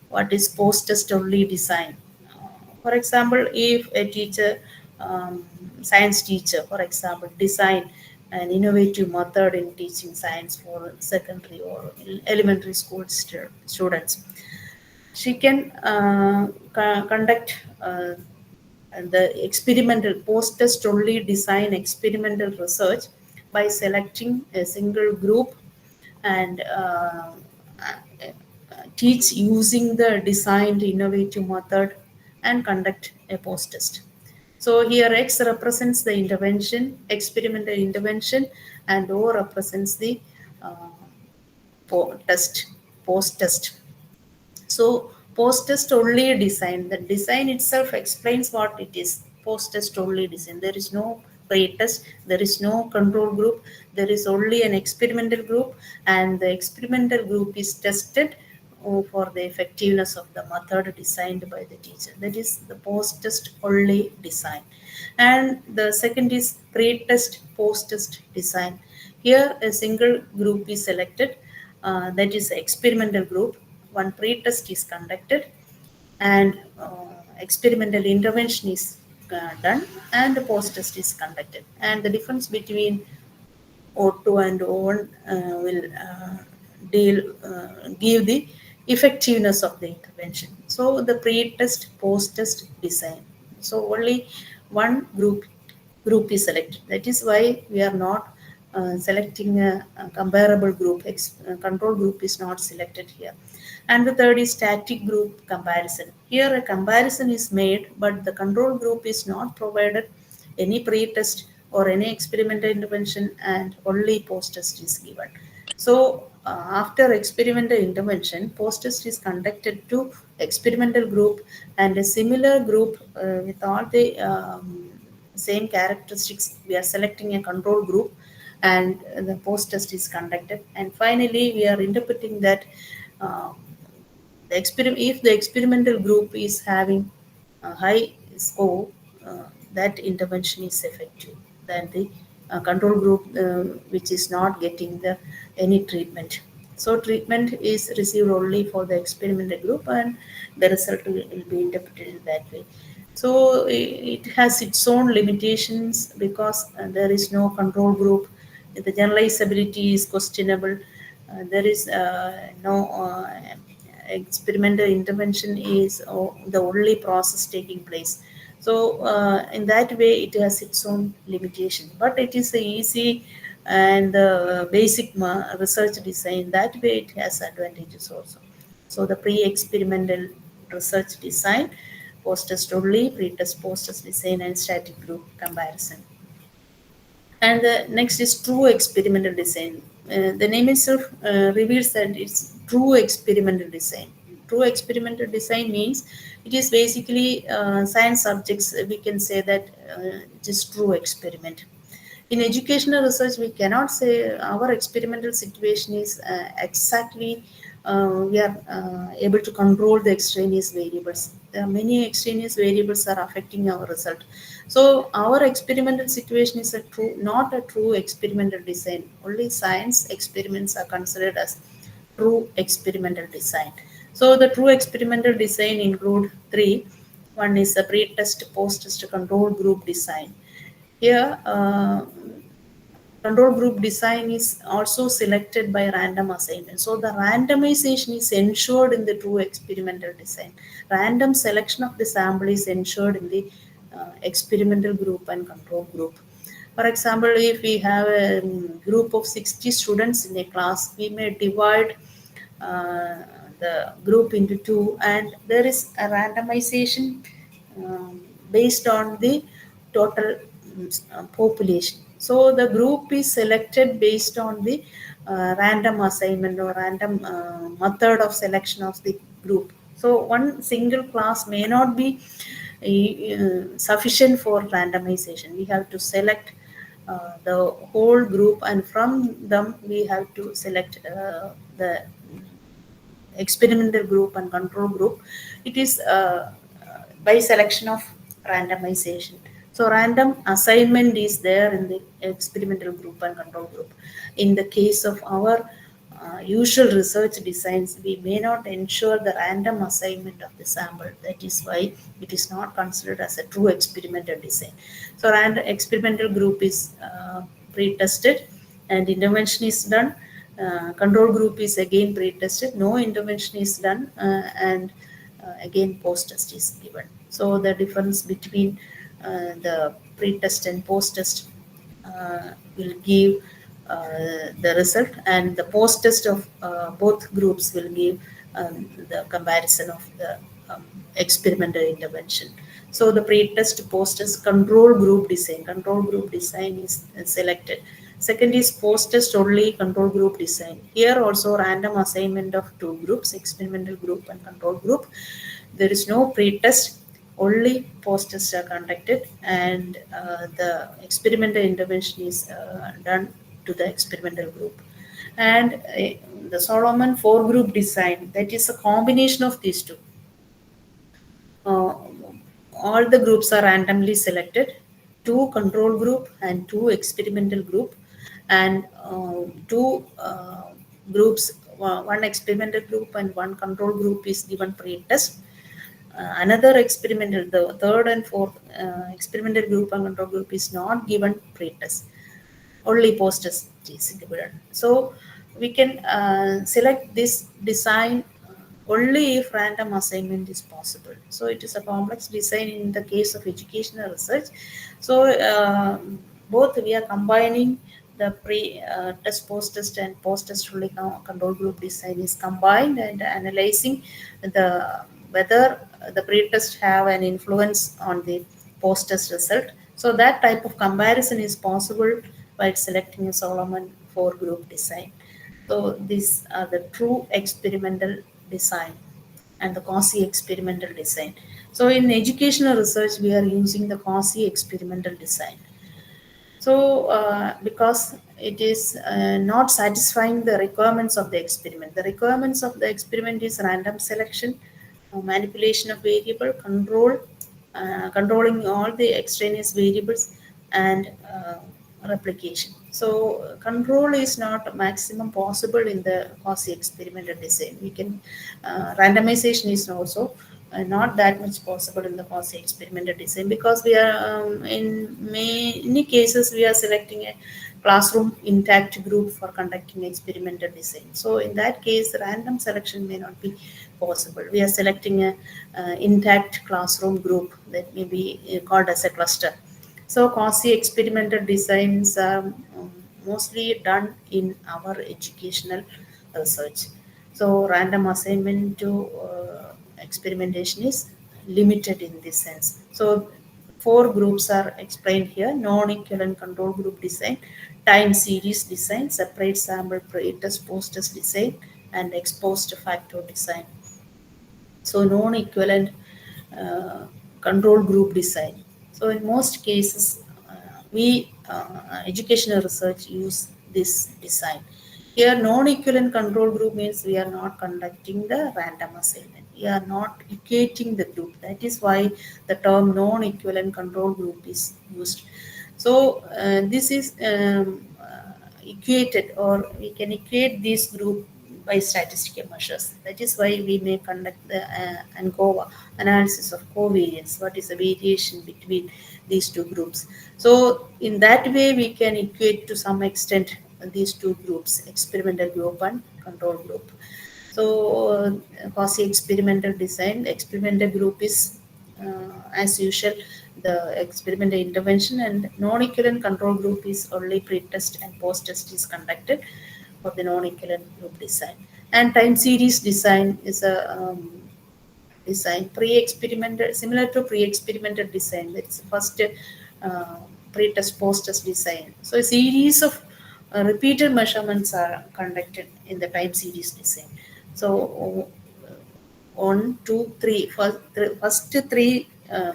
F: what is post-test only design. For example, if a teacher, science teacher, for example, design an innovative method in teaching science for secondary or elementary school students, she can conduct the experimental post-test only design experimental research by selecting a single group and teach using the designed innovative method and conduct a post-test. So here X represents the intervention, experimental intervention, and O represents the uh, test, post-test. So post-test only design, the design itself explains what it is. Post-test only design. There is no pre-test, there is no control group, there is only an experimental group, and the experimental group is tested for the effectiveness of the method designed by the teacher. That is the post-test only design. And the second is pre-test, post-test design. Here a single group is selected, that is experimental group. One pre-test is conducted, and experimental intervention is done, and the post-test is conducted. And the difference between O2 and O1 will give the effectiveness of the intervention. So the pre-test, post-test design. So only one group is selected. That is why we are not selecting a comparable group. Control group is not selected here. And the third is static group comparison. Here a comparison is made, but the control group is not provided any pre-test or any experimental intervention, and only post-test is given. So after experimental intervention, post-test is conducted to experimental group, and a similar group with all the same characteristics. We are selecting a control group, and the post-test is conducted. And finally, we are interpreting that uh, if the experimental group is having a high score, that intervention is effective than the control group which is not getting the any treatment. So treatment is received only for the experimental group, and the result will be interpreted in that way. So it has its own limitations because there is no control group. The generalizability is questionable. There is no experimental intervention is the only process taking place. So in that way, it has its own limitation. But it is a easy and basic research design. That way, it has advantages also. So the pre-experimental research design, post-test only, pre-test, post-test design, and static group comparison. And the next is true experimental design. The name itself reveals that it's true experimental design. True experimental design means it is basically science subjects. We can say that it is true experiment. In educational research, we cannot say our experimental situation is exactly we are able to control the extraneous variables. There are many extraneous variables are affecting our result. So our experimental situation is not a true experimental design. Only science experiments are considered as true experimental design. So the true experimental design include three. One is the pre-test, post-test control group design. Here, control group design is also selected by random assignment. So the randomization is ensured in the true experimental design. Random selection of the sample is ensured in the experimental group and control group. For example, if we have a group of 60 students in a class, we may divide uh, the group into two, and there is a randomization based on the total population. So the group is selected based on the random assignment or random method of selection of the group. So one single class may not be sufficient for randomization. We have to select the whole group, and from them we have to select the experimental group and control group. It is by selection of randomization. So random assignment is there in the experimental group and control group. In the case of our usual research designs, we may not ensure the random assignment of the sample. That is why it is not considered as a true experimental design. So random experimental group is pre-tested and intervention is done. Control group is again pre-tested, no intervention is done, and again post-test is given. So the difference between the pre-test and post-test will give the result, and the post-test of both groups will give the comparison of the experimental intervention. So the pre-test, post-test, control group design. Control group design is selected. Second is post-test only control group design. Here also random assignment of two groups, experimental group and control group. There is no pre-test, only post-tests are conducted, and the experimental intervention is done to the experimental group. And the Solomon four-group design, that is a combination of these two. Uh, all the groups are randomly selected, two control group and two experimental group, and two groups, one experimental group and one control group is given pre-test. Another experimental, the third and fourth experimental group and control group is not given pre-test, only post-test is given. So we can select this design only if random assignment is possible. So it is a complex design in the case of educational research. So both we are combining the pre-test, post-test, and post-test only control group design is combined, and analyzing the whether the pre-test have an influence on the post-test result. So that type of comparison is possible by selecting a Solomon four group design. So these are the true experimental design and the quasi experimental design. So in educational research, we are using the quasi experimental design. So, because it is not satisfying the requirements of the experiment. The requirements of the experiment is random selection, manipulation of variable, controlling all the extraneous variables, and replication. So, control is not maximum possible in the quasi experimental design. We can randomization is also not that much possible in the quasi experimental design, because we are in many cases we are selecting a classroom intact group for conducting experimental design. So in that case, random selection may not be possible. We are selecting a intact classroom group that may be called as a cluster. So quasi experimental designs are mostly done in our educational research. So random assignment to experimentation is limited in this sense. So four groups are explained here: non-equivalent control group design, time series design, separate sample pre-test post-test design, and exposed factor design. So non-equivalent control group design. So in most cases, we educational research use this design. Here, non-equivalent control group means we are not conducting the random assignment. We are not equating the group. That is why the term non-equivalent control group is used. So this is equated, or we can equate this group by statistical measures. That is why we may conduct the ANCOVA, analysis of covariance. What is the variation between these two groups? So in that way, we can equate to some extent these two groups, experimental group and control group. So quasi experimental design, the experimental group is as usual the experimental intervention, and non-equivalent control group is only pre-test and post-test is conducted for the non-equivalent group design. And time series design is a design pre-experimental, similar to pre-experimental design. That's first pre-test post-test design. So a series of repeated measurements are conducted in the time series design. So one, two, three, first three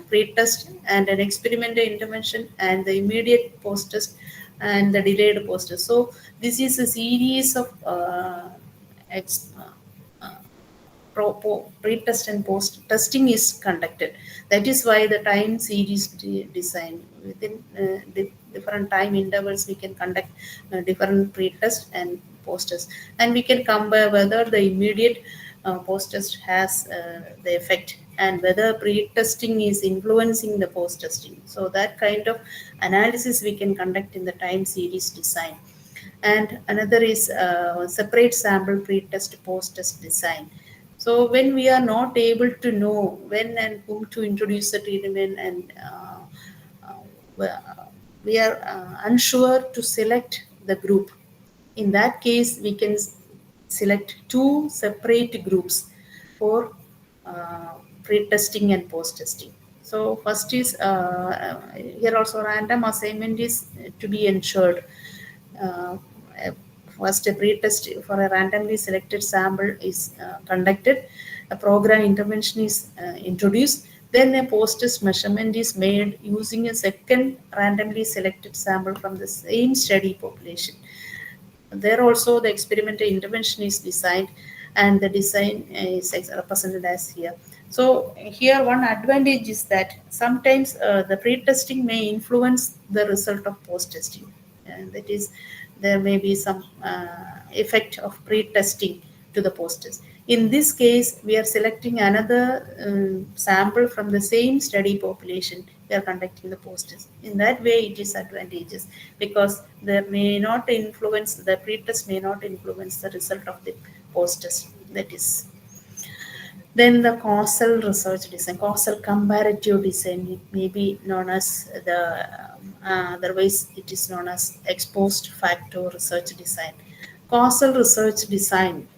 F: pre-test and an experimental intervention and the immediate post-test and the delayed post-test. So this is a series of ex, pre-test and post-testing is conducted. That is why the time series design, within different time intervals we can conduct different pre-test and post-test, and we can compare whether the immediate post-test has the effect and whether pre-testing is influencing the post-testing. So that kind of analysis we can conduct in the time series design. And another is separate sample pre-test post-test design. So when we are not able to know when and whom to introduce the treatment, and we are unsure to select the group, in that case we can select two separate groups for pre-testing and post-testing. So first is here also random assignment is to be ensured. uh, First, a pre-test for a randomly selected sample is conducted. A program intervention is introduced. Then a post-test measurement is made using a second randomly selected sample from the same study population. There also the experimental intervention is designed, and the design is represented as here. So here one advantage is that sometimes the pre-testing may influence the result of post-testing, and that is there may be some effect of pre-testing to the post-test. In this case, we are selecting another sample from the same study population. We are conducting the posters. In that way, it is advantageous because there may not influence the pretest may not influence the result of the posters. That is. Then the causal research design, causal comparative design, it may be known as otherwise it is known as ex post facto research design. Causal research design,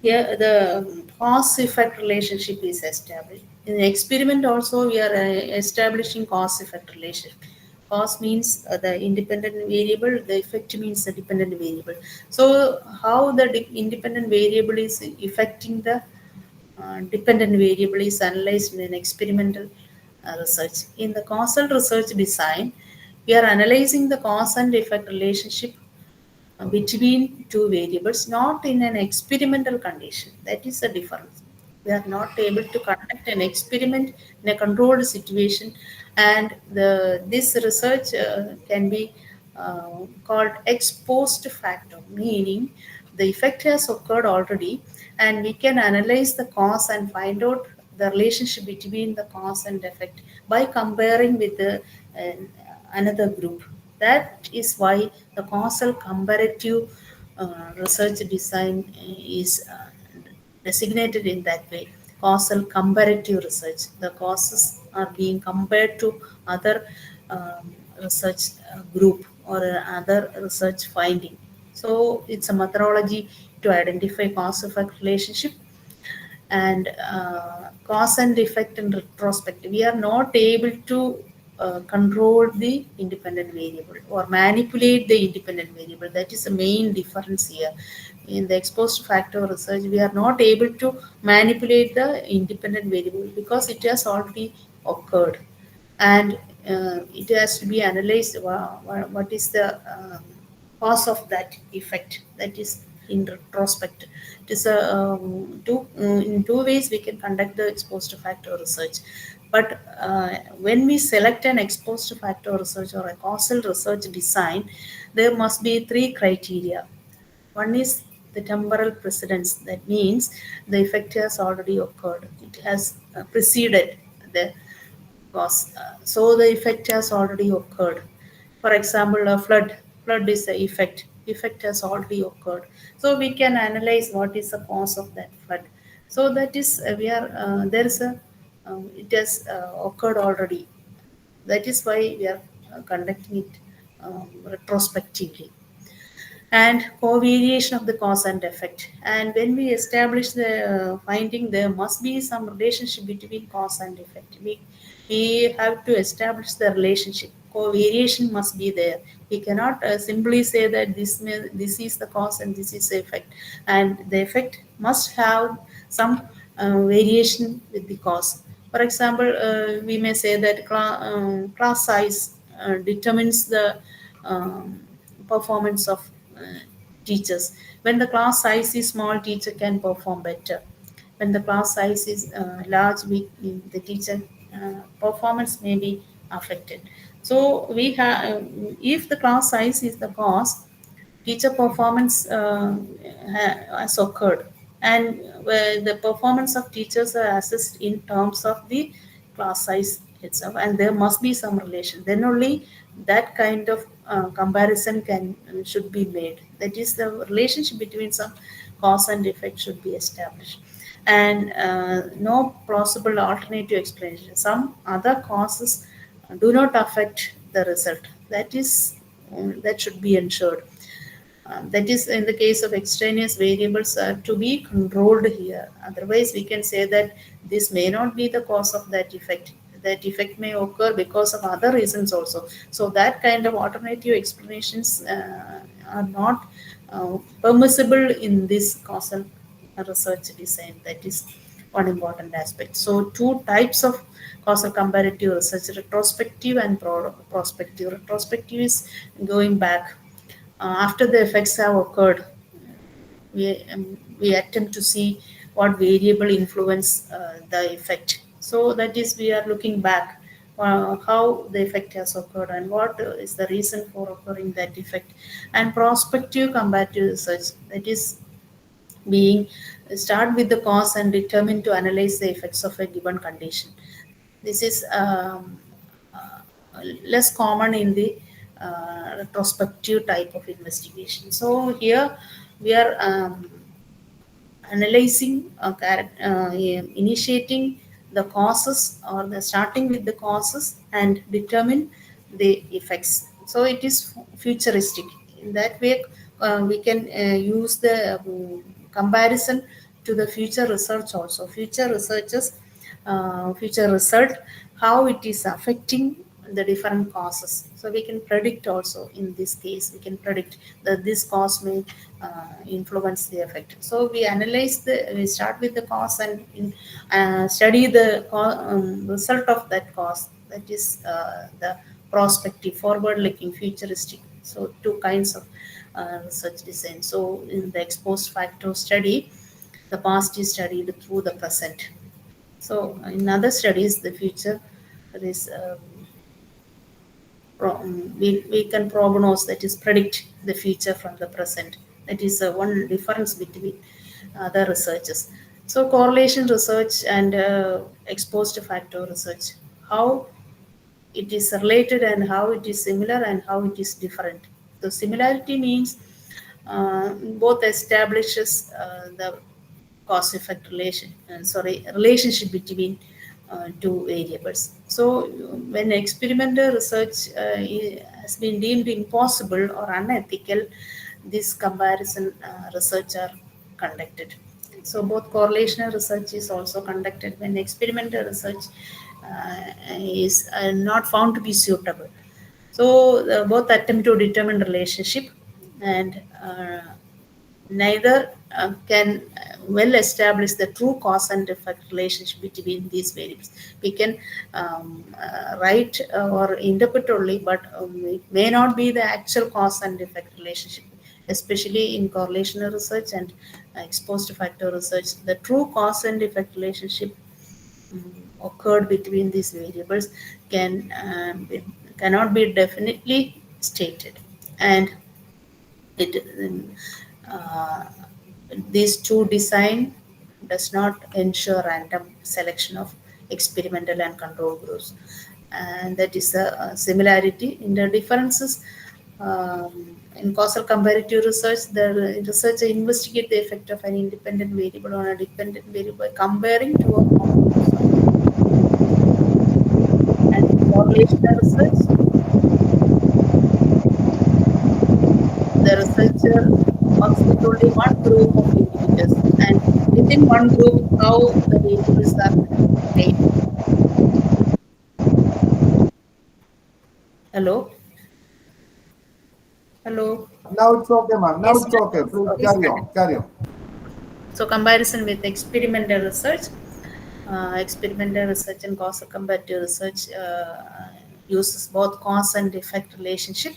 F: yeah, the cause effect relationship is established. In the experiment also, we are establishing cause effect relationship. Cause means the independent variable, the effect means the dependent variable. So, how the independent variable is affecting the dependent variable is analyzed in an experimental research. In the causal research design, we are analyzing the cause and effect relationship between two variables, not in an experimental condition. That is the difference. We are not able to conduct an experiment in a controlled situation, and this research can be called ex post facto, meaning the effect has occurred already, and we can analyze the cause and find out the relationship between the cause and effect by comparing with uh, another group. That is why the causal comparative research design is designated in that way. Causal comparative research. The causes are being compared to other research group or other research finding. So it's a methodology to identify cause effect relationship and cause and effect in retrospect. We are not able to control the independent variable or manipulate the independent variable. That is the main difference here. In the exposed factor research, we are not able to manipulate the independent variable because it has already occurred, and it has to be analyzed. What is the cause of that effect? That is in retrospect. It is in two ways we can conduct the exposed factor research. But when we select an exposed factor research or a causal research design, there must be three criteria. One is the temporal precedence. That means the effect has already occurred. It has preceded the cause. So the effect has already occurred. For example, a flood. Flood is the effect. Effect has already occurred. So we can analyze what is the cause of that flood. So that is we are there is a it has occurred already. That is why we are conducting it retrospectively, and covariation of the cause and effect. And when we establish the finding, there must be some relationship between cause and effect. We have to establish the relationship. Covariation must be there. We cannot simply say that this is the cause and this is the effect, and the effect must have some variation with the cause. For example, we may say that class size determines the um, performance of teachers. When the class size is small, teacher can perform better. When the class size is large, the teacher performance may be affected. So we have, if the class size is the cause, teacher performance has occurred, and the performance of teachers are assessed in terms of the class size itself, and there must be some relation. Then only that kind of comparison can should be made. That is, the relationship between some cause and effect should be established, and no plausible alternative explanation. Some other causes do not affect the result. That is that should be ensured. That is, in the case of extraneous variables are to be controlled here. Otherwise, we can say that this may not be the cause of that effect. That effect may occur because of other reasons also. So that kind of alternative explanations are not permissible in this causal research design. That is one important aspect. So two types of causal comparative research: retrospective and prospective. Retrospective is going back after the effects have occurred. We attempt to see what variable influence the effect. So that is, we are looking back how the effect has occurred and what is the reason for occurring that effect. And prospective comparative research, that is being start with the cause and determine to analyze the effects of a given condition. This is uh, less common in the retrospective type of investigation. So here we are analyzing initiating the causes or the starting with the causes and determine the effects. So it is futuristic. In that way, we can use the comparison to the future research also. Future researchers, future result, how it is affecting the different causes. So we can predict also in this case, we can predict that this cause may influence the effect. So we start with the cause and study the result of that cause. That is the prospective, forward-looking, futuristic. So two kinds of research design. So in the exposed factor study, the past is studied through the present. So in other studies, the future, there is we can prognose, that is predict the future from the present. That is one difference between other researches. So correlation research and exposed factor research, how it is related and how it is similar and how it is different. The similarity means both establishes the cause effect relationship between two variables. So when experimental research has been deemed impossible or unethical, this comparison research are conducted. So both correlational research is also conducted when experimental research is not found to be suitable. So both attempt to determine relationship and neither can well establish the true cause and effect relationship between these variables. We can write or interpret only, but it may not be the actual cause and effect relationship, especially in correlational research and exposed factor research. The true cause and effect relationship occurred between these variables cannot be definitely stated, and it uh, these two design does not ensure random selection of experimental and control groups, and that is a similarity. In the differences, in causal comparative research, the researcher investigate the effect of an independent variable on a dependent variable by comparing two or more groups of, and in correlational research, the researcher works with only one group of individuals, and within one group, how the variables are played. Hello, hello.
A: Now it's okay, ma'am. Now
F: Yes,
A: it's okay.
F: ma'am.
A: Please
F: Yes,
A: carry
F: madam.
A: on. Carry on.
F: So comparison with experimental research, experimental research and causal comparative research uses both cause and effect relationship,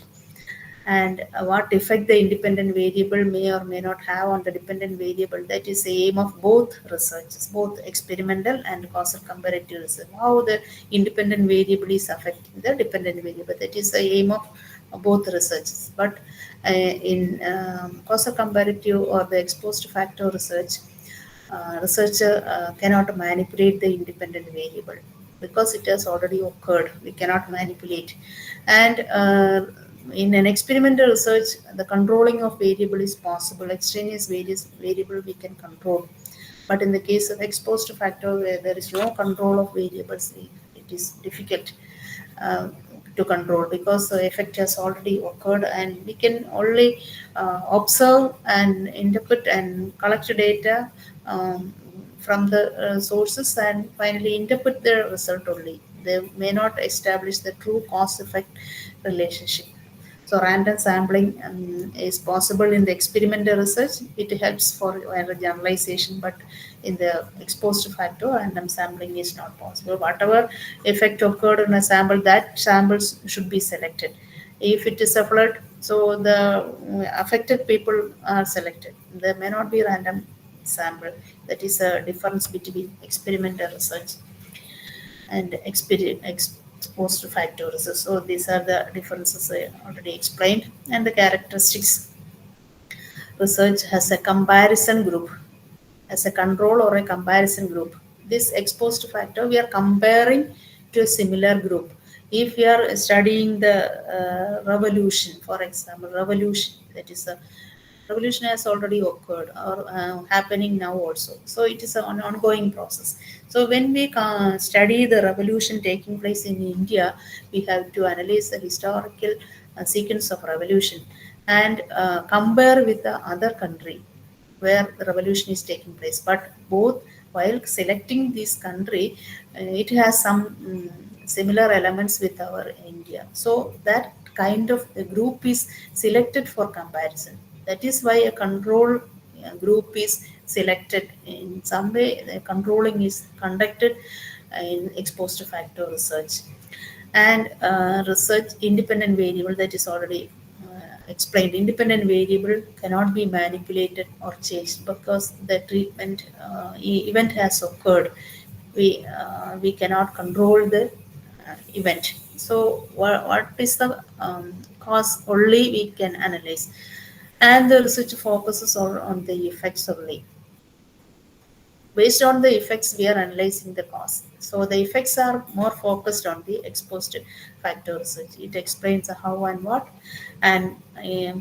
F: and what effect the independent variable may or may not have on the dependent variable. That is the aim of both researches, both experimental and causal comparative research. How the independent variable is affecting the dependent variable. That is the aim of both researches. But in causal comparative or the exposed factor research, researcher cannot manipulate the independent variable because it has already occurred. We cannot manipulate. And in an experimental research, the controlling of variable is possible. Extraneous variable we can control. But in the case of exposed factor where there is no control of variables, it is difficult uh, to control because the effect has already occurred, and we can only observe and interpret and collect data from the sources and finally interpret the result only. They may not establish the true cause effect relationship. So random sampling is possible in the experimental research. It helps for generalization, but in the exposed factor, random sampling is not possible. Whatever effect occurred in a sample, that samples should be selected. If it is a flood, so the affected people are selected. There may not be random sample. That is a difference between experimental research and exposed factors. So these are the differences I already explained, and the characteristics research has a comparison group, as a control or a comparison group. This exposed factor we are comparing to a similar group. If we are studying the revolution, for example, revolution, that is a revolution has already occurred or happening now also. So it is an ongoing process. So when we study the revolution taking place in India, we have to analyze the historical sequence of revolution and compare with the other country where the revolution is taking place. But both, while selecting this country, it has some similar elements with our India. So that kind of a group is selected for comparison. That is why a control group is selected in some way. The controlling is conducted in exposed factor research and research independent variable, that is already explained. Independent variable cannot be manipulated or changed because the treatment event has occurred. We cannot control the event. So what is the cause only we can analyze, and the research focuses on the effects only. Based on the effects, we are analyzing the cause. So the effects are more focused on the exposed factor research. It explains the how and what, and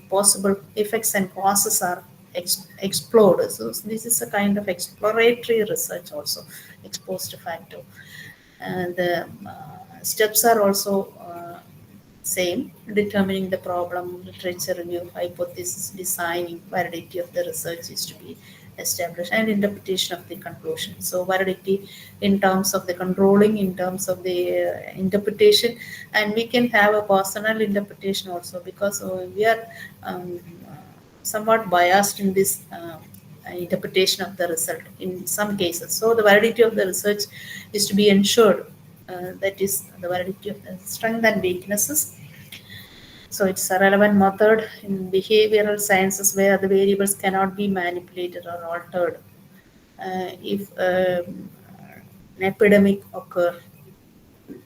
F: possible effects and causes are explored. So this is a kind of exploratory research also, exposed factor. And the steps are also same: determining the problem, literature review, hypothesis, designing, validity of the research is to be established, and interpretation of the conclusion. So validity in terms of the controlling, in terms of the interpretation, and we can have a personal interpretation also, because we are um, somewhat biased in this interpretation of the result in some cases. So the validity of the research is to be ensured. That is the validity of the strength and weaknesses. So it's a relevant method in behavioral sciences where the variables cannot be manipulated or altered. If an epidemic occur,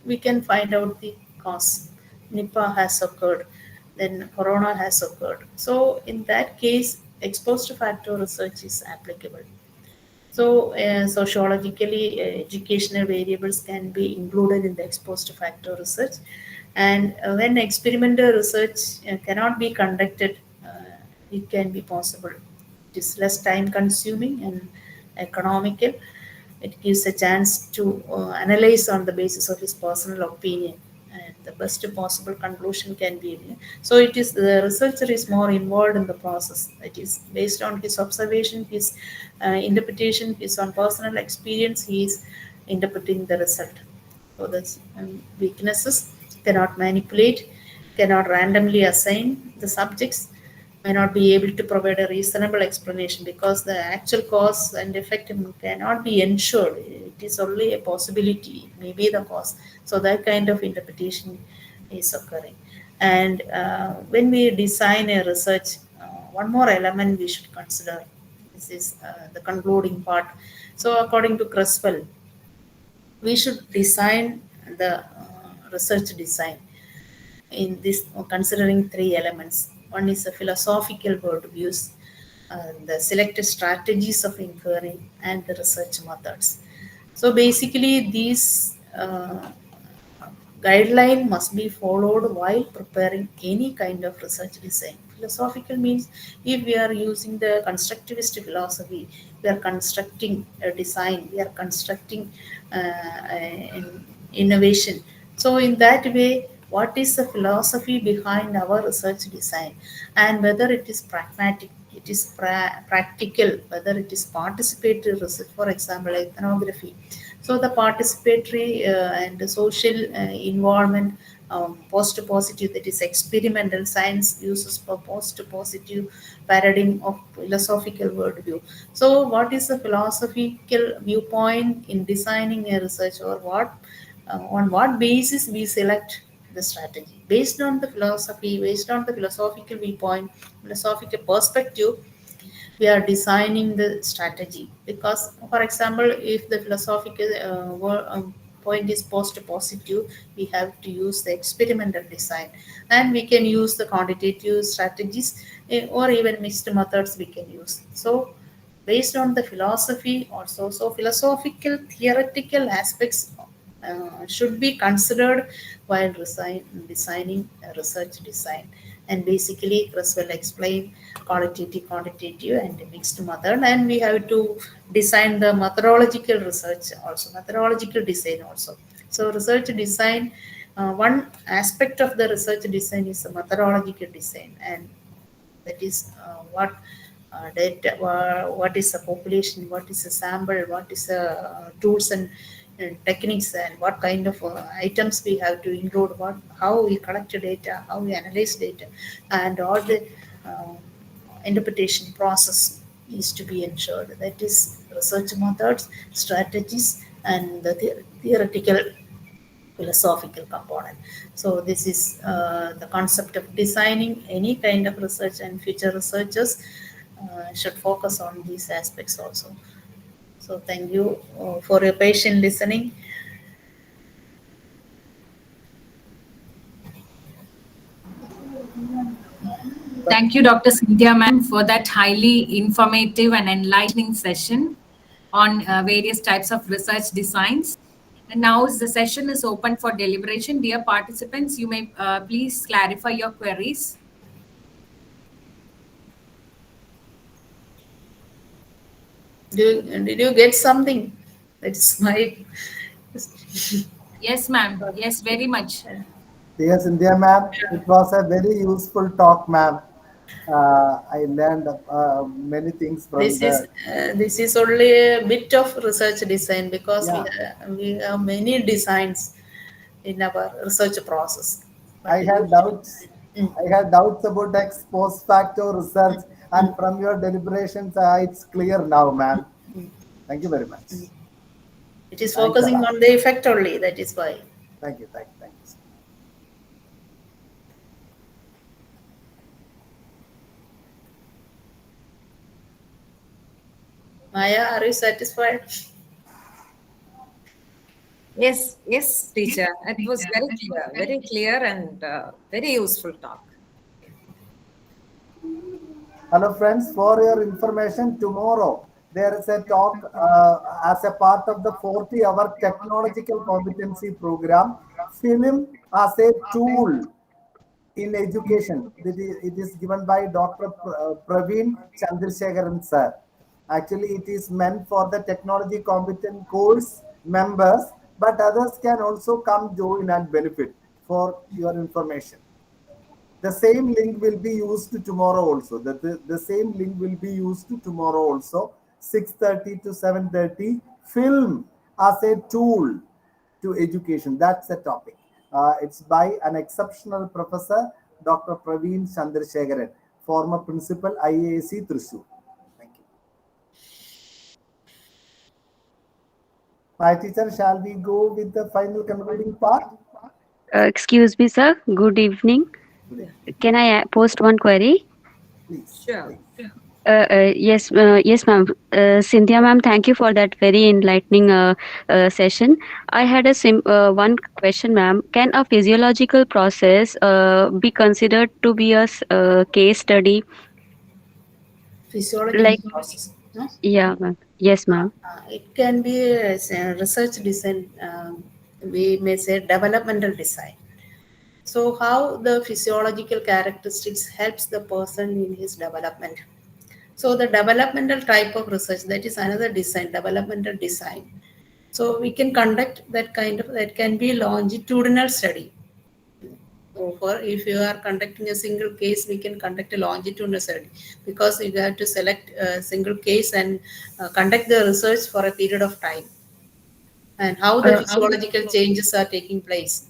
F: we can find out the cause. Nipah has occurred, then corona has occurred. So in that case, exposed factor research is applicable. So, sociologically, educational variables can be included in the exposed factor research. And when experimental research cannot be conducted, it can be possible. It is less time consuming and economical. It gives a chance to analyze on the basis of his personal opinion, and the best possible conclusion can be. So it is the researcher is more involved in the process. It is based on his observation, his interpretation, his own personal experience. He is interpreting the result. So that's weaknesses: cannot manipulate, cannot randomly assign the subjects, may not be able to provide a reasonable explanation because the actual cause and effect cannot be ensured. It is only a possibility, maybe the cause. So that kind of interpretation is occurring. And when we design a research, one more element we should consider. This is the concluding part. So according to Creswell, we should design the research design in this, considering three elements. One is the philosophical worldviews, the selected strategies of inquiry, and the research methods. So basically, these guideline must be followed while preparing any kind of research design. Philosophical means if we are using the constructivist philosophy, we are constructing a design, we are constructing an innovation. So in that way, what is the philosophy behind our research design, and whether it is pragmatic, it is practical, whether it is participatory research, for example, ethnography. So the participatory and the social involvement, post-positive, that is experimental science uses for post-positive paradigm of philosophical worldview. So what is the philosophical viewpoint in designing a research, or what on what basis we select the strategy? Based on the philosophy, based on the philosophical viewpoint, philosophical perspective, we are designing the strategy. Because for example, if the philosophical point is post positive, we have to use the experimental design, and we can use the quantitative strategies, or even mixed methods we can use. So based on the philosophy also, so philosophical theoretical aspects should be considered while designing a research design. And basically Chris will explain qualitative, quantitative and mixed method, and we have to design the methodological research also, methodological design also. So research design, one aspect of the research design is the methodological design, and that is what data, what is the population, what is the sample, what is the tools and techniques, and what kind of items we have to include, what, how we collect data, how we analyze data, and all the uh, interpretation process is to be ensured. That is research methods, strategies, and the theoretical philosophical component. So this is the concept of designing any kind of research, and future researchers should focus on these aspects also. So thank you for your patient listening.
B: Thank you, Dr. Sindhya ma'am, for that highly informative and enlightening session on various types of research designs. And now the session is open for deliberation. Dear participants, you may please clarify your queries.
F: Did you get something? That's my
B: Yes, ma'am. Yes, very much.
A: Yes, India, ma'am. It was a very useful talk, ma'am. I learned many things from the.
F: This is only a bit of research design, because
A: Yeah,
F: we have many designs in our research process. But
A: I
F: you,
A: had doubts.
F: mm,
A: I had doubts about ex post facto
F: mm,
A: research,
F: mm,
A: and from your deliberations, it's clear now, ma'am.
F: mm,
A: Thank you very much.
F: mm. It is
A: Thanks a
F: focusing
A: lot.
F: on the effect only. That is why.
A: Thank you. Thank you. Thank you.
F: Maya, are you satisfied?
H: Yes, yes, teacher. It was very clear and very useful talk.
A: Hello, friends. For your information, tomorrow there is a talk as a part of the 40-hour technological competency program, film as a tool in education. It is given by Dr. Praveen Chandrasekharan sir. Actually, it is meant for the technology competent course members, but others can also come join and benefit for your information. The same link will be used tomorrow also. The same link will be used tomorrow also. 6:30 to 7:30. Film as a tool to education. That's the topic. It's by an exceptional professor, Dr. Praveen Chandrasekharan, former principal IAC Thrissur. Thank you. My teacher, shall we go with the final concluding part?
I: Excuse me, sir. Good evening.
A: Please,
I: Can I post one query?
A: please,
H: Sure.
A: please.
I: Yes, ma'am. Cynthia, ma'am, thank you for that very enlightening session. I had one question, ma'am. Can a physiological process be considered to be a case study?
F: Physiological
I: Like,
F: process. No?
I: yeah, ma'am. Yes, ma'am.
F: It can be a research design. We may say developmental design. So how the physiological characteristics helps the person in his development. So the developmental type of research, that is another design, developmental design. So we can conduct that kind of, that can be longitudinal study. So for if you are conducting a single case, we can conduct a longitudinal study, because you have to select a single case and conduct the research for a period of time, and how the physiological changes are taking place.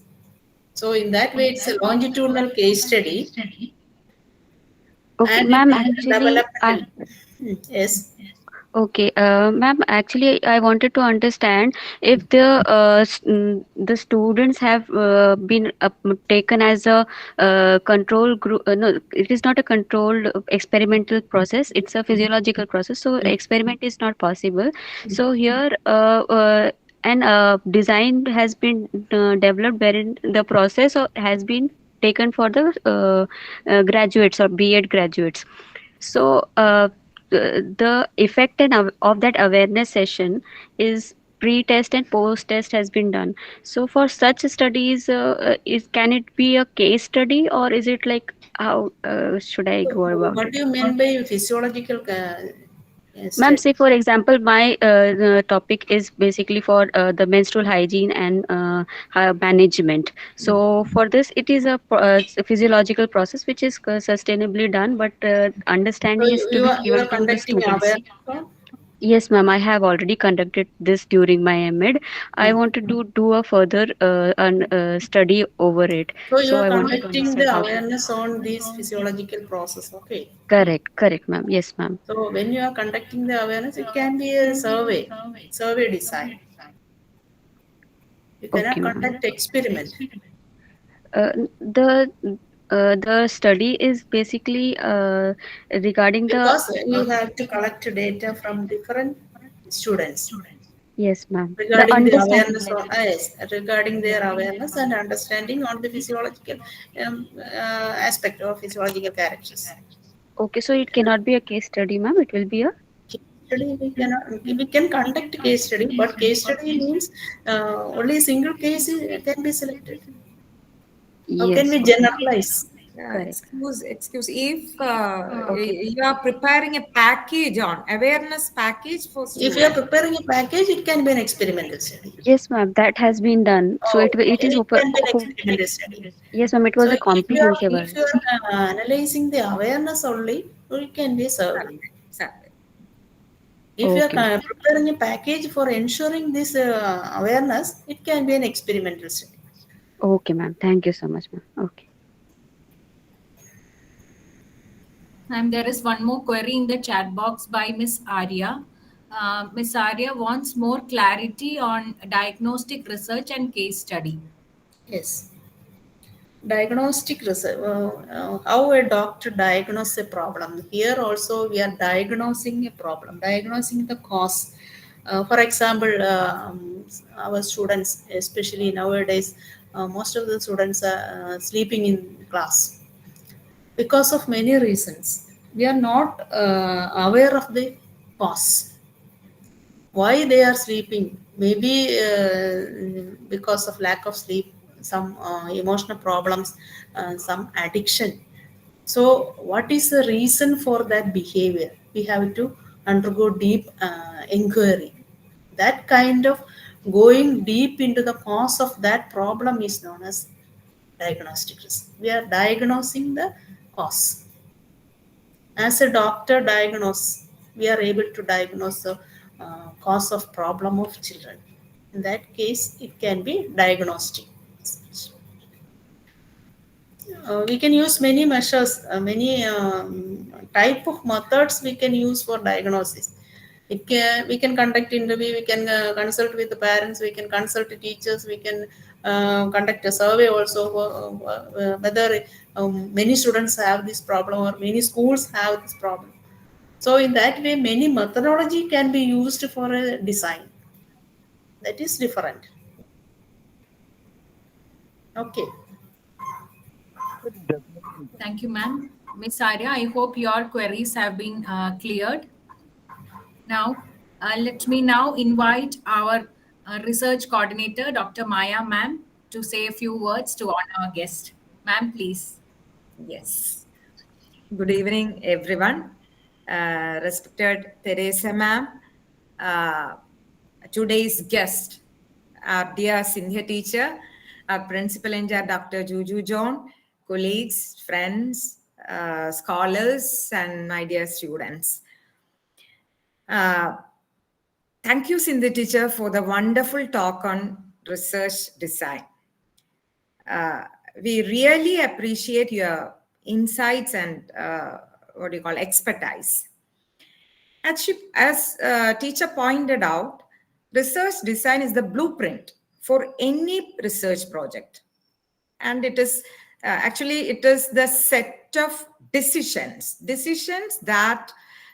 F: So in that way, it's a longitudinal case study,
I: Okay,
F: and it
I: ma'am.
F: is a
I: Actually,
F: developmental. Yes.
I: okay, ma'am. Actually, I wanted to understand if the students have been taken as a control group. No, it is not a controlled experimental process. It's a physiological process. So experiment is not possible. So here, and design has been developed wherein the process has been taken for the graduates or B.Ed graduates. So the effect of that awareness session is pre-test and post-test has been done. So for such studies, is can it be a case study, or is it like how should I
F: So
I: go about
F: what
I: it?
F: do you mean by physiological
I: Ma'am,
F: study?
I: say for example, my topic is basically for the menstrual hygiene and management. So for this, it is a physiological process which is sustainably done, but
F: So
I: understanding is to be
F: you are
I: given to the
F: conducting
I: students.
F: awareness on?
I: Yes, ma'am, I have already conducted this during my MEd. I
F: Mm.
I: want to do a further study over it.
F: So you
I: So
F: are
I: I wanted to
F: conducting
I: understand
F: the
I: how to.
F: awareness on this physiological process. Okay.
I: Correct, ma'am. Yes, ma'am.
F: So when you are conducting the awareness, it can be a survey design. You
I: Okay,
F: cannot
I: ma'am.
F: conduct experiment
I: The the study is basically regarding the
F: because you have to collect data from different students
I: yes, ma'am. The
F: regarding the
I: understanding
F: awareness on
I: level.
F: yes, regarding their awareness and understanding on the physiological aspect or physiological characters.
I: Okay, so it cannot be a case study, ma'am. It will be a
F: Case study we can conduct case study, but case study means only a single case can be selected. How can
I: yes.
F: we
I: Okay,
F: generalize?
I: correct.
H: Excuse. If
I: Okay.
H: you are preparing a package on awareness package for
F: If you are
H: students,
F: preparing a package, it can be an experimental study.
I: Yes, ma'am. That has been done. So
F: Oh,
I: it
F: okay.
I: is
F: It
I: open.
F: can be an experimental study.
I: Yes, ma'am. It was
F: So
I: a comprehensive
F: if you
I: awareness.
F: are analyzing the awareness only, it can be a survey.
H: exactly.
F: If you
I: Okay, ma'am.
F: are preparing a package for ensuring this awareness, it can be an experimental study.
I: Okay, ma'am. Thank you so much, ma'am. Okay.
B: And there is one more query in the chat box by Miss Arya. Miss Arya wants more clarity on diagnostic research and case study.
F: Yes. Diagnostic research, how a doctor diagnose a problem. Here also we are diagnosing a problem, diagnosing the cause. For example, our students, especially nowadays, most of the students are sleeping in class because of many reasons. We are not aware of the cause why they are sleeping. Maybe because of lack of sleep, some emotional problems, some addiction. So what is the reason for that behavior? We have to undergo deep inquiry. That kind of going deep into the cause of that problem is known as diagnostic risk. We are diagnosing the cause. As a doctor diagnose, we are able to diagnose the cause of problem of children. In that case, it can be diagnostic. We can use many measures, many type of methods we can use for diagnosis. We can conduct interview, we can consult with the parents, we can consult the teachers, we can conduct a survey also whether many students have this problem or many schools have this problem. So in that way, many methodology can be used for a design. That is different. Okay.
B: Thank you, ma'am. Miss Arya, I hope your queries have been cleared. Now, let me now invite our research coordinator, Dr. Maya, ma'am, to say a few words to honor our guest. Ma'am, please.
H: Yes. Good evening, everyone. Respected Teresa ma'am, uh, today's guest, our dear Sindhya teacher, our principal in charge, Dr. Juju John, colleagues, friends, scholars, and my dear students. Uh, Thank you, Sindhya teacher, for the wonderful talk on research design. Uh, we really appreciate your insights and what do you call expertise. As teacher pointed out, research design is the blueprint for any research project, and it is actually it is the set of decisions that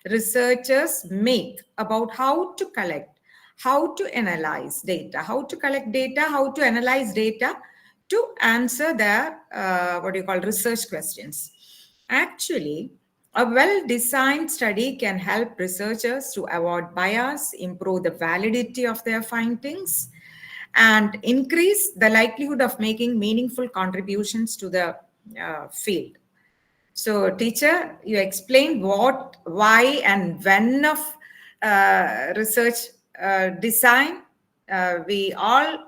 H: researchers make about how to collect, how to analyze data, how to collect data, how to analyze data to answer their research questions. Actually, a well-designed study can help researchers to avoid bias, improve the validity of their findings, and increase the likelihood of making meaningful contributions to the field. So, teacher, you explained what, why, and when of research design. We all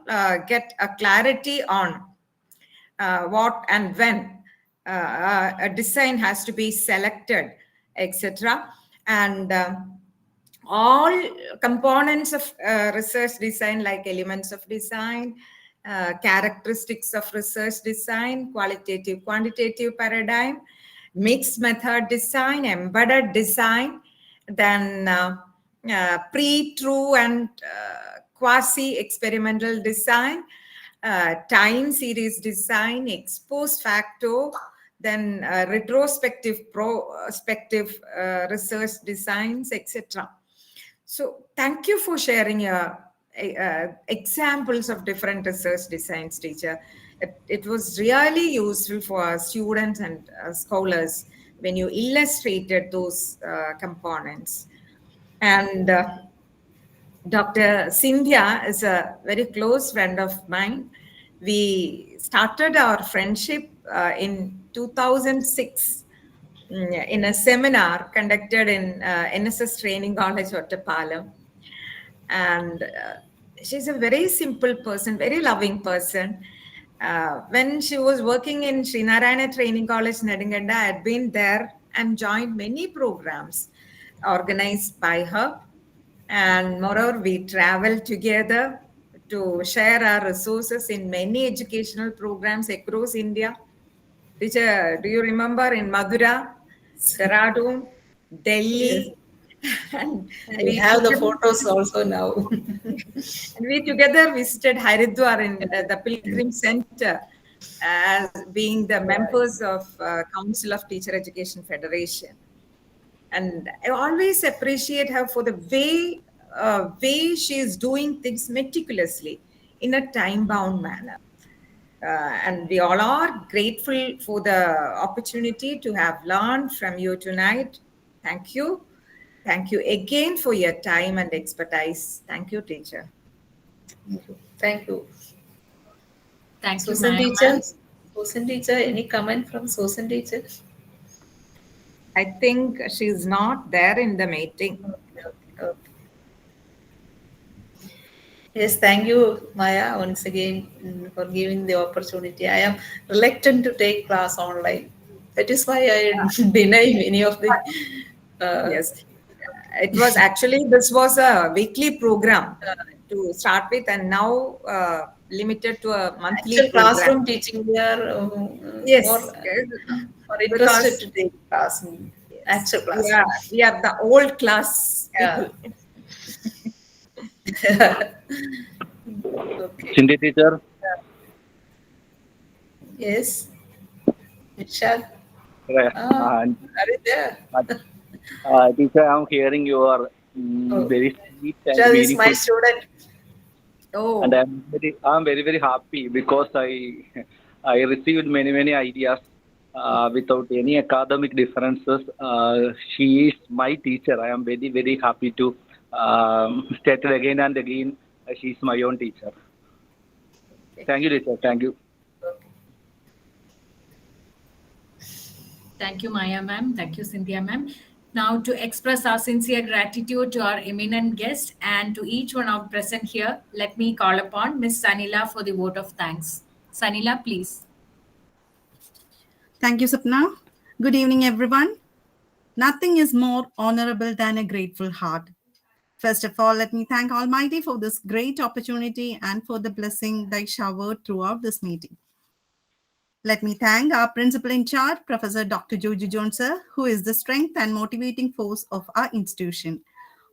H: get a clarity on what and when a design has to be selected, etc. And all components of research design, like elements of design, characteristics of research design, qualitative, quantitative paradigm, mixed method design, embedded design, then pre-true and quasi-experimental design, time series design, ex post facto, then retrospective, prospective research designs, etc. So thank you for sharing your examples of different research designs, teacher. It was really useful for our students and scholars when you illustrated those components. And Dr. Sindhya is a very close friend of mine. We started our friendship in 2006 in a seminar conducted in NSS Training College, Ottapalam. And she's a very simple person, very loving person. When she was working in Srinarayana Training College, Nedinganda, I had been there and joined many programs organized by her. And moreover, we traveled together to share our resources in many educational programs across India. Teacher, do you remember in Mathura, Dehradun, Delhi?
F: Yes.
H: And
F: We have the photos also now.
H: and we together visited Haridwar in the Pilgrim Center as being the members of Council of Teacher Education Federation. And I always appreciate her for the way she is doing things meticulously in a time-bound manner. And we all are grateful for the opportunity to have learned from you tonight. Thank you. Thank you again for your time and expertise. Thank you, teacher.
F: Thank you.
B: Thank you,
F: Susan
B: Maya
F: teacher.
B: ma'am.
F: Susan teacher, any comment from Susan teacher?
H: I think she's not there in the meeting.
F: Okay. Yes, thank you, Maya, once again for giving the opportunity. I am reluctant to take class online. That is why I deny many of the.
H: Yes. It was actually, this was a weekly program to start with, and now limited to a monthly
F: Actual
H: program.
F: classroom teaching, we are
H: Yes,
F: more interested
H: because
F: to take class in actual class.
H: we are the old class people.
F: Okay.
J: Cindy teacher.
F: Yes. Vishal.
J: Right.
F: Are you there?
J: Teacher, I'm hearing your
F: Oh.
J: very sweet and
F: Vishal is my
J: meaningful,
F: student.
H: Oh,
J: and I'm very happy because I received many ideas without any academic differences. She is my teacher. I am very happy to state it again and again. She is my own teacher. Thank you, teacher. Thank you.
B: Thank you, Maya ma'am. Thank you, Cynthia ma'am. Now, to express our sincere gratitude to our eminent guest and to each one of present here, let me call upon Miss Sanila for the vote of thanks. Sanila, please.
K: Thank you, Sapna. Good evening, everyone. Nothing is more honorable than a grateful heart. First of all, let me thank Almighty for this great opportunity and for the blessing they showered throughout this meeting. Let me thank our principal in charge, Professor Dr. Joju Jones, sir, who is the strength and motivating force of our institution.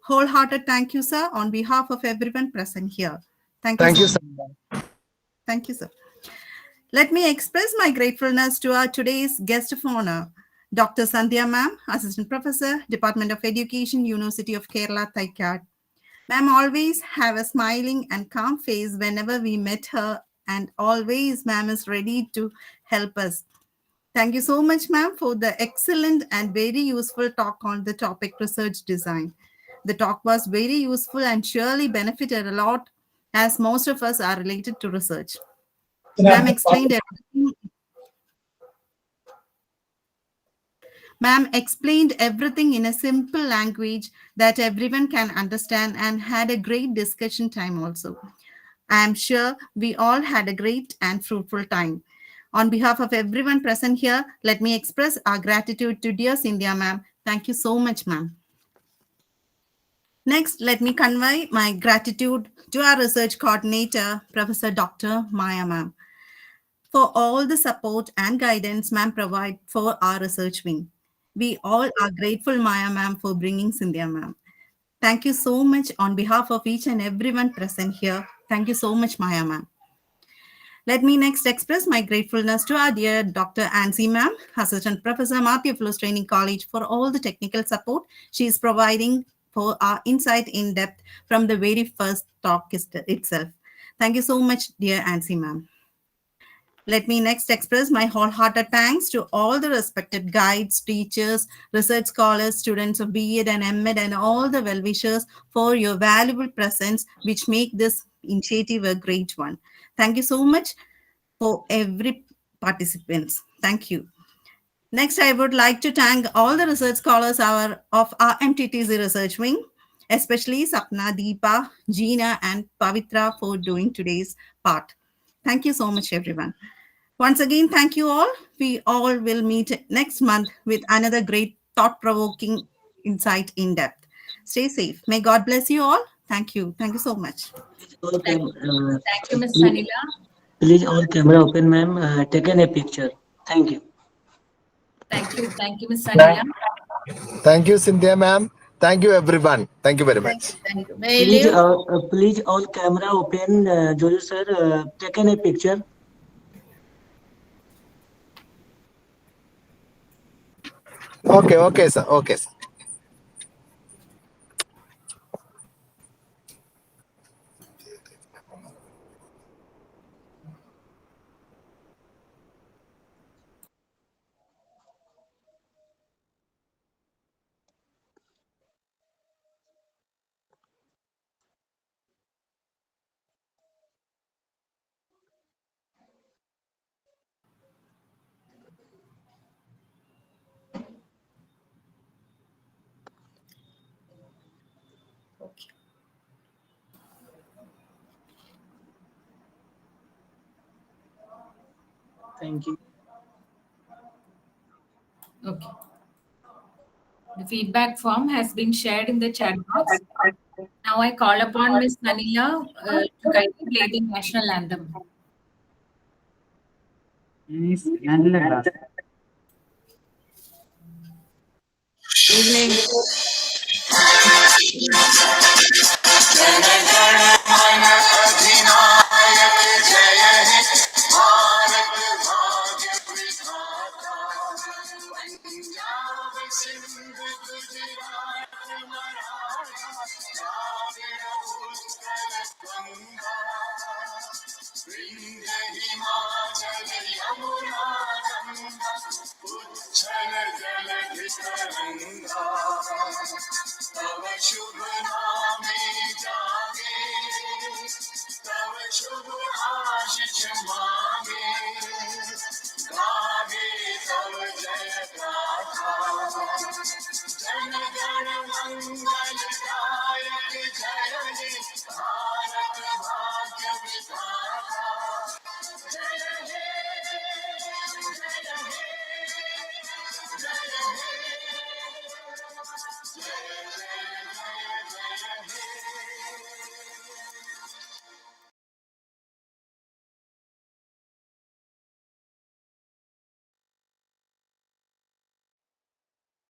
K: Wholehearted thank you, sir, on behalf of everyone present here. Thank you, sir. Thank you, sir. Let me express my gratefulness to our today's guest of honor, Dr. Sindhya ma'am, Assistant Professor, Department of Education, University of Kerala, Thaikad. Ma'am always have a smiling and calm face whenever we met her, and always ma'am is ready to help us. Thank you so much, ma'am, for the excellent and very useful talk on the topic research design. The talk was very useful and surely benefited a lot as most of us are related to research. Ma'am explained everything. Ma'am explained everything in a simple language that everyone can understand and had a great discussion time also. I am sure we all had a great and fruitful time. On behalf of everyone present here, let me express our gratitude to dear Sindhya ma'am. Thank you so much, ma'am. Next, let me convey my gratitude to our research coordinator, Professor Dr. Maya ma'am, for all the support and guidance ma'am provide for our research wing. We all are grateful, Maya ma'am, for bringing Sindhya ma'am. Thank you so much on behalf of each and everyone present here. Thank you so much, Maya ma'am. Let me next express my gratefulness to our dear Dr. Ansi ma'am, Assistant Professor, Matthew Fellows Training College, for all the technical support she is providing for our insight in depth from the very first talk itself. Thank you so much, dear Ansi ma'am. Let me next express my wholehearted thanks to all the respected guides, teachers, research scholars, students of B.Ed and M.Ed, and all the well-wishers for your valuable presence, which make this initiative a great one. Thank you so much for every participants. Thank you. Next, I would like to thank all the research scholars of our MTTC research wing, especially Sapna, Deepa, Gina, and Pavitra for doing today's part. Thank you so much, everyone. Once again, thank you all. We all will meet next month with another great thought-provoking insight in depth. Stay safe. May God bless you all. Thank you. Thank you so much.
B: Thank, thank you, Ms.
L: Please,
B: Sanila.
L: please all camera open, ma'am. Taken a picture. Thank you.
B: Thank you, Ms. Sanila.
M: Thank you, Cynthia ma'am. Thank you, everyone. Thank you very much.
F: Thank you. May I leave?
L: Please all camera open. Jojo sir, taken a picture.
M: Okay, sir. Okay, sir.
B: Okay.
L: Thank you.
B: Okay. The feedback form has been shared in the chat box. Now I call upon Ms. Sanila to kindly play the national anthem.
H: Evening.
C: तव शुभ नामे जागे तव शुभ आशीष मांगे गावे तव जय गाथा जन गण मंगल